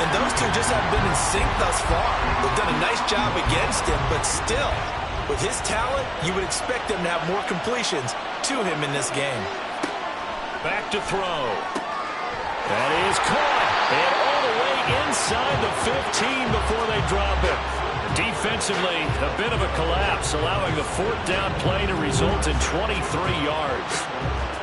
And those two just haven't been in sync thus far. They've done a nice job against him, but still, with his talent, you would expect them to have more completions to him in this game. Back to throw. That is caught. And all the way inside the 15 before they drop it. Defensively, a bit of a collapse, allowing the fourth down play to result in 23 yards.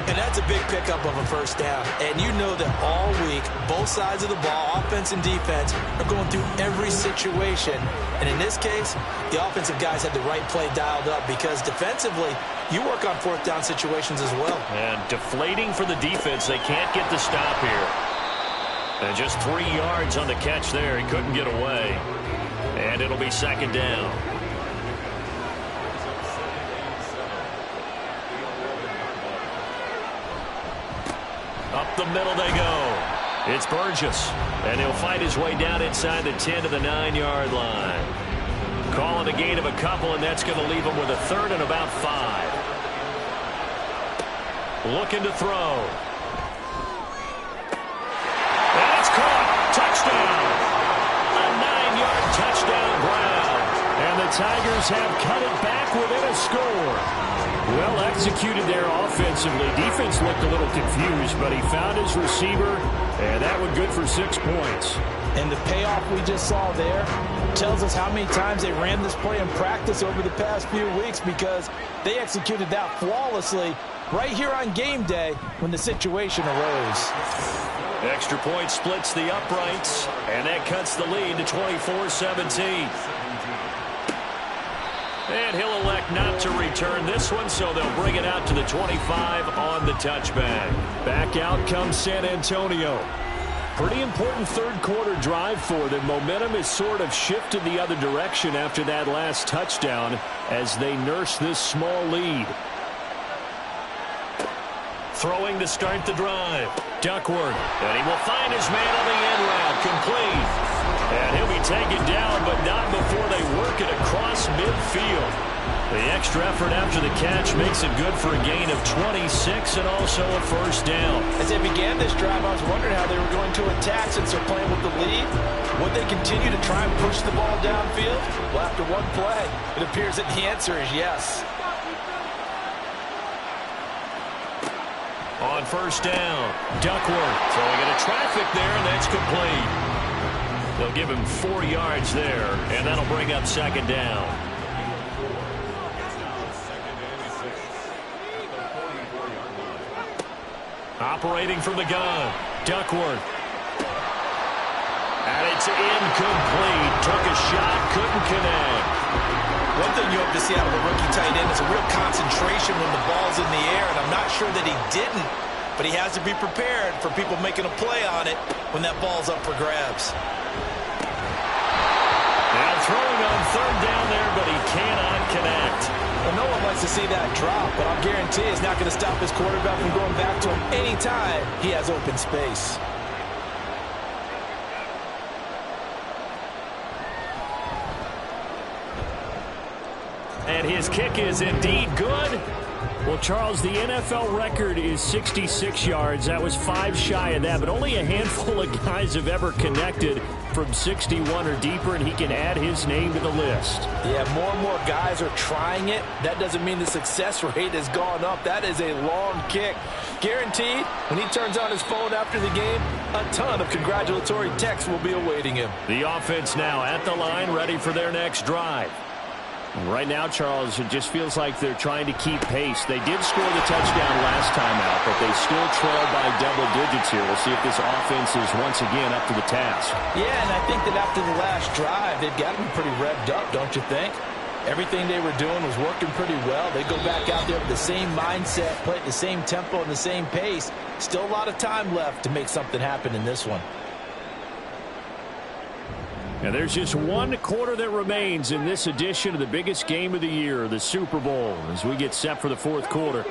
And that's a big pickup of a first down. And you know that all week, both sides of the ball, offense and defense, are going through every situation. And in this case, the offensive guys had the right play dialed up because defensively, you work on fourth down situations as well. And deflating for the defense. They can't get the stop here. And just 3 yards on the catch there. He couldn't get away. And it'll be second down. Up the middle they go. It's Burgess. And he'll fight his way down inside the 10 to the 9-yard line. Calling a gain of a couple, and that's going to leave him with a third and about 5. Looking to throw. And it's caught. Touchdown. A 9-yard touchdown ground. And the Tigers have cut it back within a score. Well executed there offensively. Defense looked a little confused, but he found his receiver, and that one good for 6 points. And the payoff we just saw there tells us how many times they ran this play in practice over the past few weeks, because they executed that flawlessly right here on game day when the situation arose. Extra point splits the uprights, and that cuts the lead to 24-17. And he'll elect not to return this one, so they'll bring it out to the 25 on the touchback. Back out comes San Antonio. Pretty important third-quarter drive for them. Momentum is sort of shifted the other direction after that last touchdown as they nurse this small lead. Throwing to start the drive. Duckworth. And he will find his man on the end route. Complete. And he'll be taken down, but not before they work it across midfield. The extra effort after the catch makes it good for a gain of 26 and also a first down. As they began this drive, I was wondering how they were going to attack since they're playing with the lead. Would they continue to try and push the ball downfield? Well, after one play, it appears that the answer is yes. On first down, Duckworth throwing into traffic there, and that's complete. They'll give him 4 yards there, and that'll bring up second down. Operating from the gun, Duckworth. And it's incomplete. Took a shot, couldn't connect. One thing you hope to see out of a rookie tight end is a real concentration when the ball's in the air, and I'm not sure that he didn't, but he has to be prepared for people making a play on it when that ball's up for grabs. Now throwing on third down there, but he cannot connect. Well, no one likes to see that drop, but I'll guarantee it's not going to stop his quarterback from going back to him anytime he has open space. And his kick is indeed good. Well, Charles, the NFL record is 66 yards. That was 5 shy of that, but only a handful of guys have ever connected from 61 or deeper, and he can add his name to the list. Yeah, more and more guys are trying it. That doesn't mean the success rate has gone up. That is a long kick. Guaranteed, when he turns on his phone after the game, a ton of congratulatory texts will be awaiting him. The offense now at the line, ready for their next drive. Right now, Charles, it just feels like they're trying to keep pace. They did score the touchdown last time out, but they still trail by double digits here. We'll see if this offense is once again up to the task. Yeah, and I think that after the last drive, they've got to be pretty revved up, don't you think? Everything they were doing was working pretty well. They go back out there with the same mindset, play at the same tempo and the same pace. Still a lot of time left to make something happen in this one. And there's just one quarter that remains in this edition of the biggest game of the year, the Super Bowl, as we get set for the fourth quarter.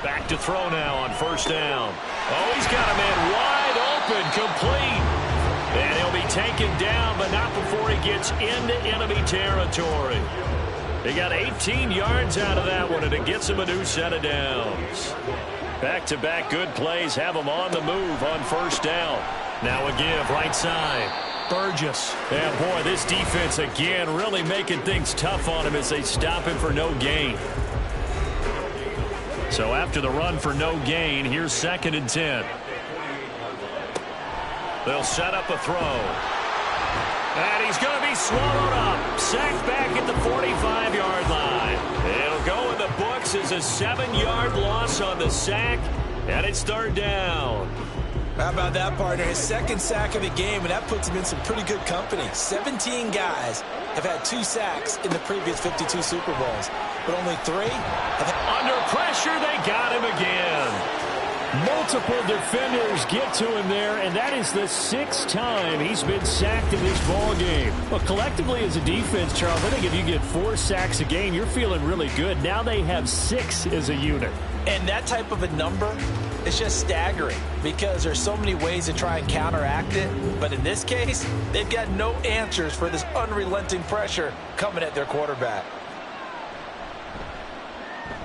Back to throw now on first down. Oh, he's got a man wide open, complete. And he'll be taken down, but not before he gets into enemy territory. They got 18 yards out of that one, and it gets him a new set of downs. Back-to-back good plays have him on the move on first down. Now a give right side. Burgess. And boy, this defense again really making things tough on him as they stop him for no gain. So after the run for no gain, here's 2nd and 10. They'll set up a throw. And he's going to be swallowed up. Sacked back at the 45-yard line. It'll go in the books as a 7-yard loss on the sack. And it's 3rd down. How about that, partner? His 2nd sack of the game, and that puts him in some pretty good company. 17 guys have had 2 sacks in the previous 52 Super Bowls, but only 3 have had... Under pressure, they got him again. Multiple defenders get to him there, and that is the 6th time he's been sacked in this ball game. Well, collectively as a defense, Charles, I think if you get 4 sacks a game, you're feeling really good. Now they have 6 as a unit. And that type of a number is just staggering because there's so many ways to try and counteract it. But in this case, they've got no answers for this unrelenting pressure coming at their quarterback.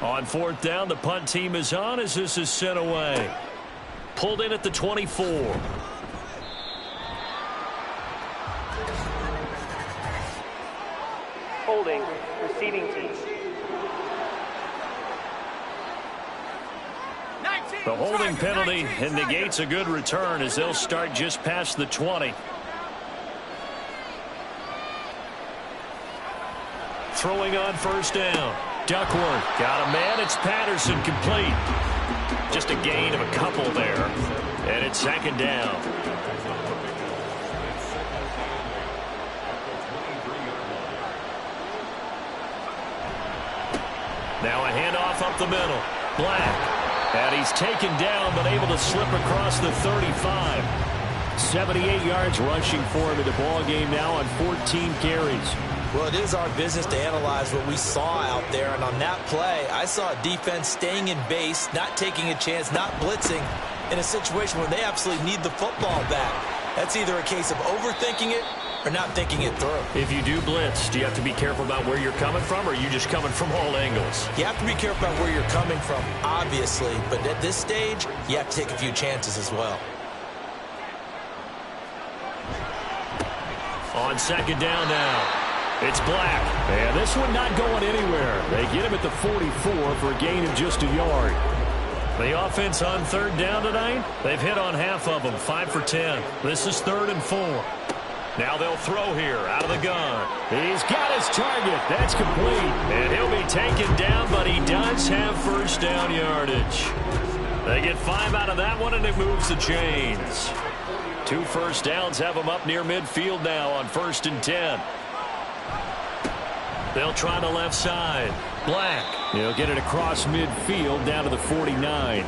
On 4th down, the punt team is on as this is sent away. Pulled in at the 24. Holding, receiving team. The holding penalty and negates a good return as they'll start just past the 20. Throwing on 1st down. Duckworth got a man. It's Patterson complete. Just a gain of a couple there. And it's 2nd down. Now a handoff up the middle. Black. And he's taken down but able to slip across the 35. 78 yards rushing for him in the ball game now on 14 carries. Well, it is our business to analyze what we saw out there, and on that play, I saw a defense staying in base, not taking a chance, not blitzing in a situation where they absolutely need the football back. That's either a case of overthinking it or not thinking it through. If you do blitz, do you have to be careful about where you're coming from, or are you just coming from all angles? You have to be careful about where you're coming from, obviously, but at this stage, you have to take a few chances as well. On 2nd down now. It's Black. And this one not going anywhere. They get him at the 44 for a gain of just a yard. The offense on 3rd down tonight, they've hit on half of them, 5 for 10. This is 3rd and 4. Now they'll throw here out of the gun. He's got his target. That's complete. And he'll be taken down, but he does have 1st down yardage. They get 5 out of that one, and it moves the chains. 2 first downs have them up near midfield now on 1st and 10. They'll try the left side. Black. He'll get it across midfield down to the 49.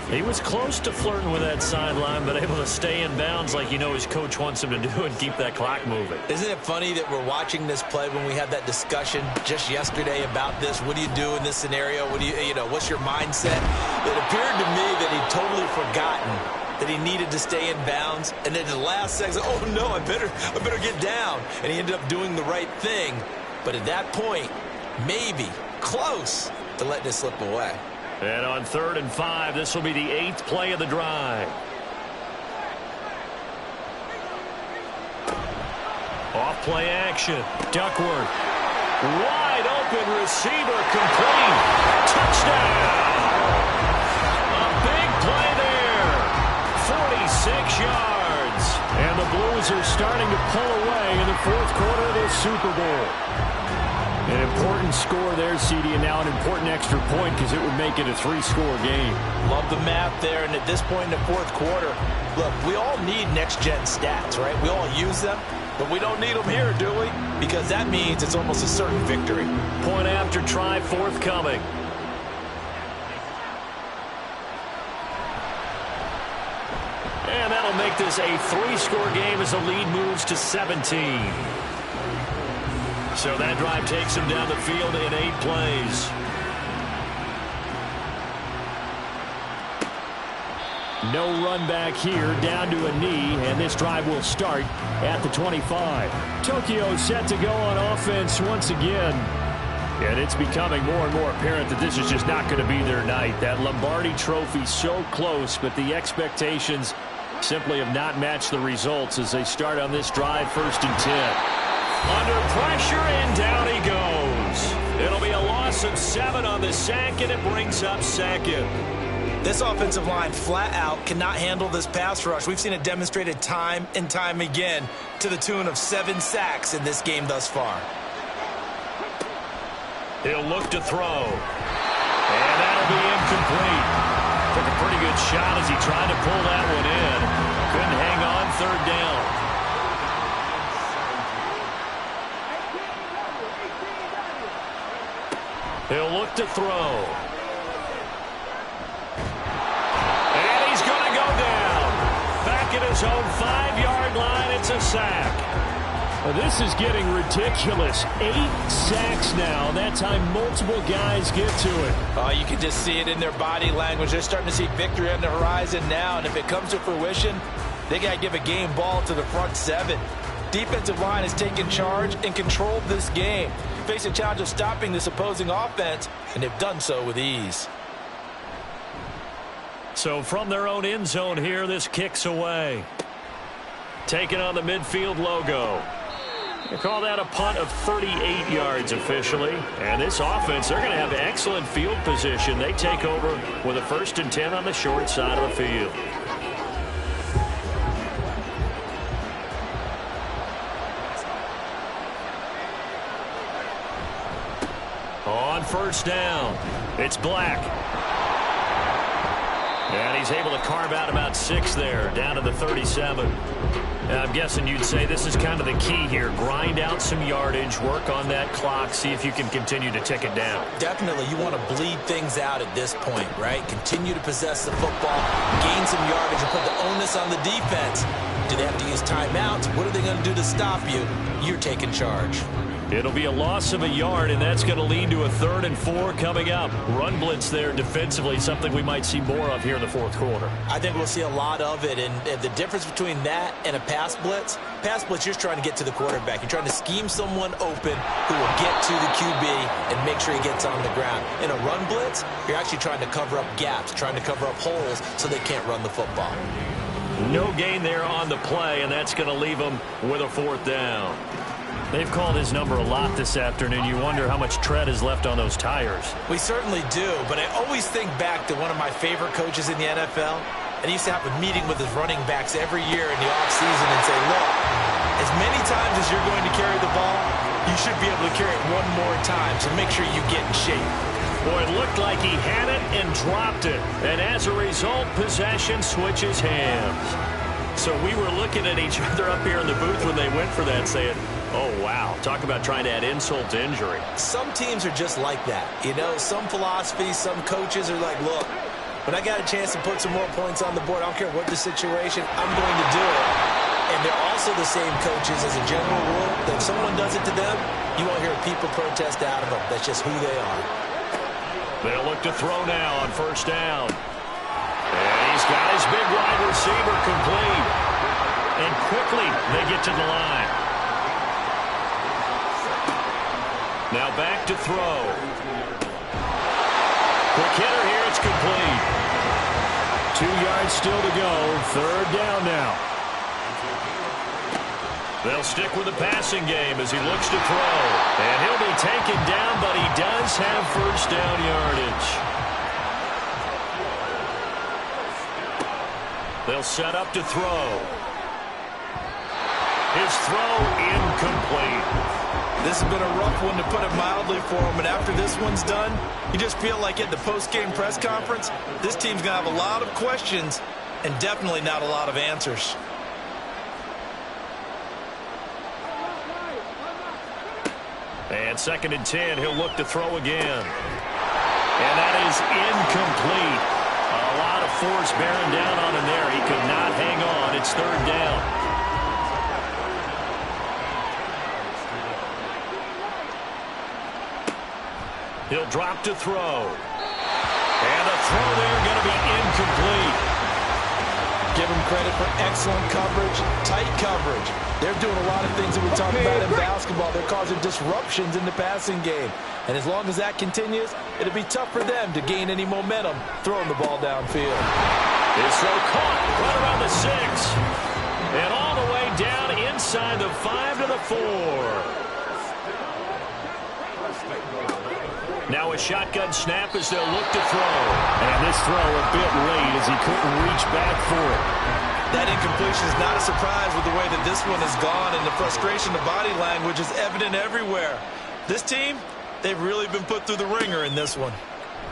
He was close to flirting with that sideline, but able to stay in bounds like his coach wants him to do and keep that clock moving. Isn't it funny that we're watching this play when we had that discussion just yesterday about this? What do you do in this scenario? What do what's your mindset? It appeared to me that he'd totally forgotten that he needed to stay in bounds, and then at the last second, oh no, I better get down. And he ended up doing the right thing. But at that point, maybe close to letting it slip away. And on 3rd and 5, this will be the 8th play of the drive. Off play action. Duckworth. Wide open receiver complete. Touchdown. A big play there. 46 yards. And the Blues are starting to pull away in the 4th quarter of this Super Bowl. An important score there, CD, and now an important extra point because it would make it a 3-score game. Love the math there, and at this point in the 4th quarter, look, we all need next-gen stats, right? We all use them, but we don't need them here, do we? Because that means it's almost a certain victory. Point after try forthcoming. And that'll make this a 3-score game as the lead moves to 17. So that drive takes him down the field in 8 plays. No run back here, down to a knee, and this drive will start at the 25. Tokyo set to go on offense once again. And it's becoming more and more apparent that this is just not going to be their night. That Lombardi Trophy so close, but the expectations simply have not matched the results as they start on this drive, 1st and 10. Under pressure, and down he goes. It'll be a loss loss of 7 on the sack, and it brings up second. This offensive line flat out cannot handle this pass rush. We've seen it demonstrated time and time again to the tune of 7 sacks in this game thus far. He'll look to throw. And that'll be incomplete. Took a pretty good shot as he tried to pull that one in. Couldn't hang on, third down. He'll look to throw. And he's going to go down. Back at his own 5-yard line, it's a sack. Well, this is getting ridiculous. 8 sacks now. That time multiple guys get to it. Oh, you can just see it in their body language. They're starting to see victory on the horizon now, and if it comes to fruition, they got to give a game ball to the front 7. Defensive line has taken charge and controlled this game. Face a challenge of stopping this opposing offense, and they've done so with ease. So from their own end zone here, this kicks away. Taking on the midfield logo. They call that a punt of 38 yards officially. And this offense, they're going to have excellent field position. They take over with a 1st and 10 on the short side of the field. On 1st down, it's Black. And he's able to carve out about 6 there, down to the 37. And I'm guessing you'd say this is kind of the key here. Grind out some yardage, work on that clock, see if you can continue to tick it down. Definitely, you want to bleed things out at this point, right? Continue to possess the football, gain some yardage, and put the onus on the defense. Do they have to use timeouts? What are they going to do to stop you? You're taking charge. It'll be a loss of a yard, and that's going to lead to a 3rd and 4 coming up. Run blitz there defensively, something we might see more of here in the 4th quarter. I think we'll see a lot of it, and the difference between that and a pass blitz, you're trying to get to the quarterback. You're trying to scheme someone open who will get to the QB and make sure he gets on the ground. In a run blitz, you're actually trying to cover up gaps, trying to cover up holes so they can't run the football. No gain there on the play, and that's going to leave them with a 4th down. They've called his number a lot this afternoon. You wonder how much tread is left on those tires. We certainly do, but I always think back to one of my favorite coaches in the NFL, and he used to have a meeting with his running backs every year in the offseason and say, look, as many times as you're going to carry the ball, you should be able to carry it one more time, so make sure you get in shape. Boy, it looked like he had it and dropped it, and as a result, possession switches hands. So we were looking at each other up here in the booth when they went for that, saying, oh, wow, talk about trying to add insult to injury. Some teams are just like that. You know, some philosophies, some coaches are like, look, when I got a chance to put some more points on the board, I don't care what the situation, I'm going to do it. And they're also the same coaches as a general rule that if someone does it to them, you won't hear people protest out of them. That's just who they are. They'll look to throw now on 1st down. And he's got his big wide receiver complete. And quickly they get to the line. Now back to throw. Quick hitter here, it's complete. 2 yards still to go, 3rd down now. They'll stick with the passing game as he looks to throw. And he'll be taken down, but he does have 1st down yardage. They'll set up to throw. His throw incomplete. This has been a rough one, to put it mildly, for him. And after this one's done, you just feel like at the post-game press conference, this team's going to have a lot of questions and definitely not a lot of answers. And 2nd and 10, he'll look to throw again. And that is incomplete. A lot of force bearing down on him there. He could not hang on. It's 3rd down. He'll drop to throw. And the throw there going to be incomplete. Give him credit for excellent coverage, tight coverage. They're doing a lot of things that we talk about in basketball. They're causing disruptions in the passing game. And as long as that continues, it'll be tough for them to gain any momentum throwing the ball downfield. His throw caught right around the 6. And all the way down inside the 5 to the 4. Now a shotgun snap as they'll look to throw. And this throw a bit late as he couldn't reach back for it. That incompletion is not a surprise with the way that this one has gone, and the frustration of body language is evident everywhere. This team, they've really been put through the ringer in this one.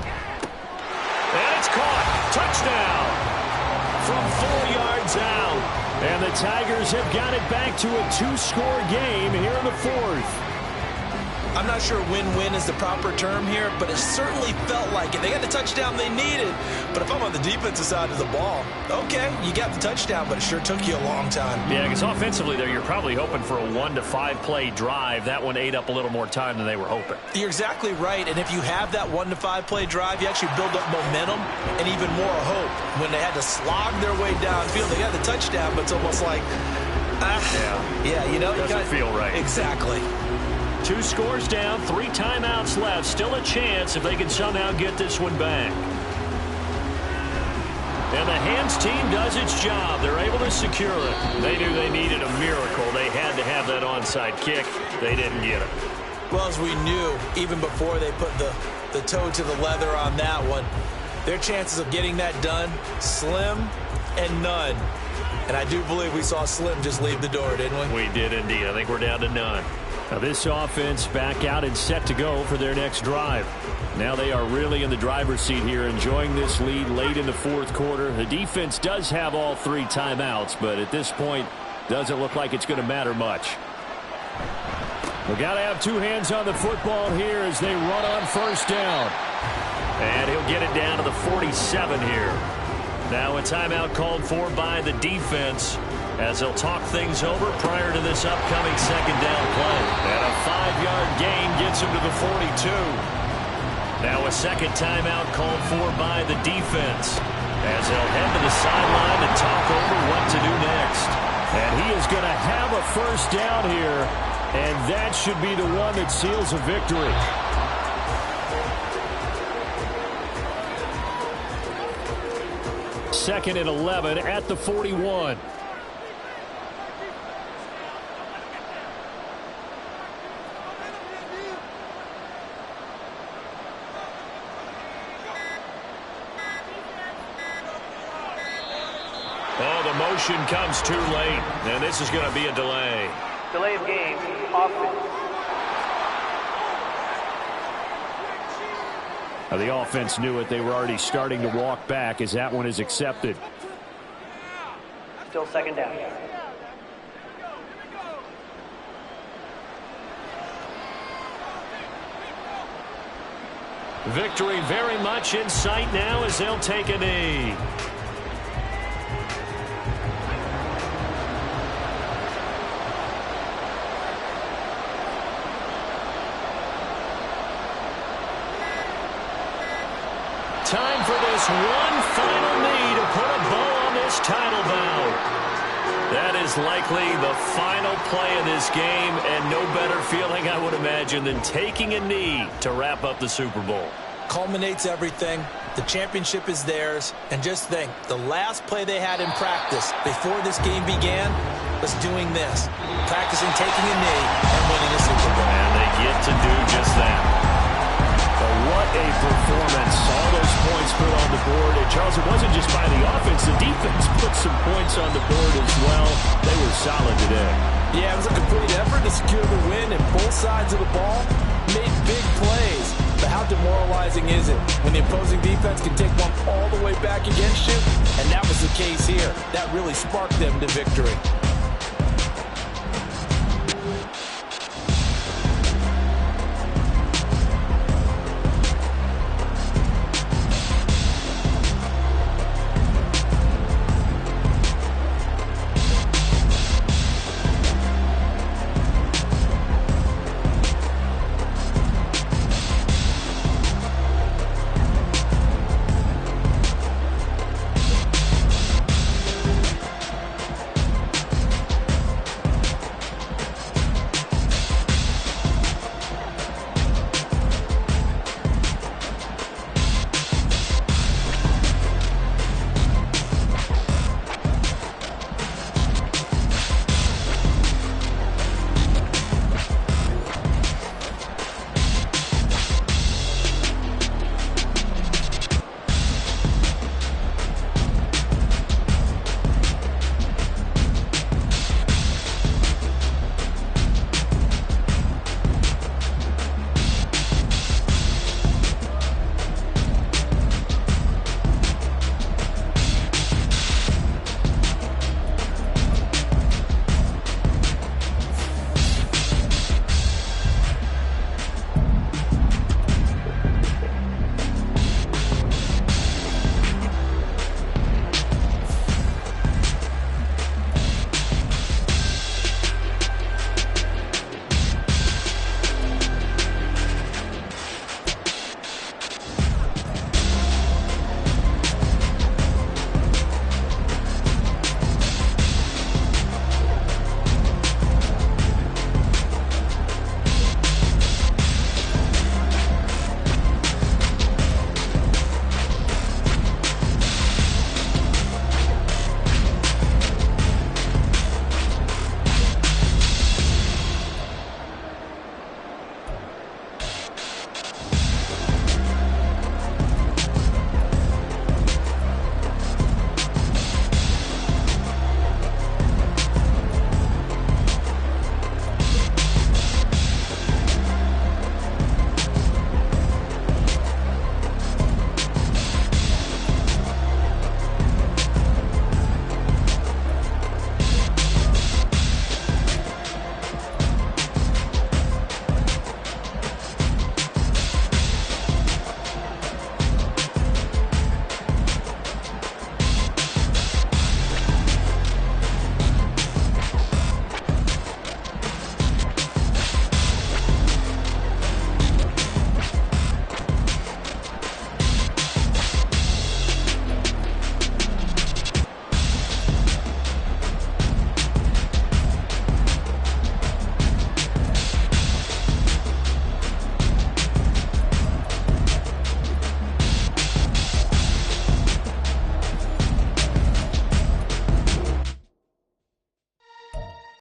And it's caught. Touchdown from 4 yards out. And the Tigers have got it back to a 2-score game here in the fourth. I'm not sure win-win is the proper term here, but it certainly felt like it. They got the touchdown they needed, but if I'm on the defensive side of the ball, okay, you got the touchdown, but it sure took you a long time. Yeah, because offensively there, you're probably hoping for a 1 to 5 play drive. That one ate up a little more time than they were hoping. You're exactly right, and if you have that 1 to 5 play drive, you actually build up momentum and even more hope. When they had to slog their way downfield, they got the touchdown, but it's almost like, you know, doesn't feel right. Exactly. 2 scores down, 3 timeouts left. Still a chance if they can somehow get this one back. And the hands team does its job. They're able to secure it. They knew they needed a miracle. They had to have that onside kick. They didn't get it. Well, as we knew, even before they put the toe to the leather on that one, their chances of getting that done, slim and none. And I do believe we saw Slim just leave the door, didn't we? We did indeed. I think we're down to none. Now this offense back out and set to go for their next drive. Now they are really in the driver's seat here, enjoying this lead late in the fourth quarter. The defense does have all 3 timeouts, but at this point, doesn't look like it's going to matter much. We've got to have 2 hands on the football here as they run on first down. And he'll get it down to the 47 here. Now a timeout called for by the defense, as they'll talk things over prior to this upcoming second down play. And a 5-yard gain gets him to the 42. Now a second timeout called for by the defense, as they'll head to the sideline to talk over what to do next. And he is going to have a first down here, and that should be the one that seals a victory. Second and 11 at the 41. Oh, the motion comes too late, and this is going to be a delay. Delay of game, offense. The offense knew it. They were already starting to walk back as that one is accepted. Still second down. Victory very much in sight now as they'll take a knee. Time for this one final knee to put a bow on this title bout. That is likely the final play of this game, and no better feeling, I would imagine, than taking a knee to wrap up the Super Bowl. Culminates everything. The championship is theirs. And just think, the last play they had in practice before this game began was doing this, practicing taking a knee and winning a Super Bowl. And they get to do just that. But what a performance. All those points put on the board. And Charles, it wasn't just by the offense. The defense put some points on the board as well. They were solid today. Yeah, it was a complete effort to secure the win, and both sides of the ball made big plays. But how demoralizing is it when the opposing defense can take one all the way back against you? And that was the case here. That really sparked them to victory.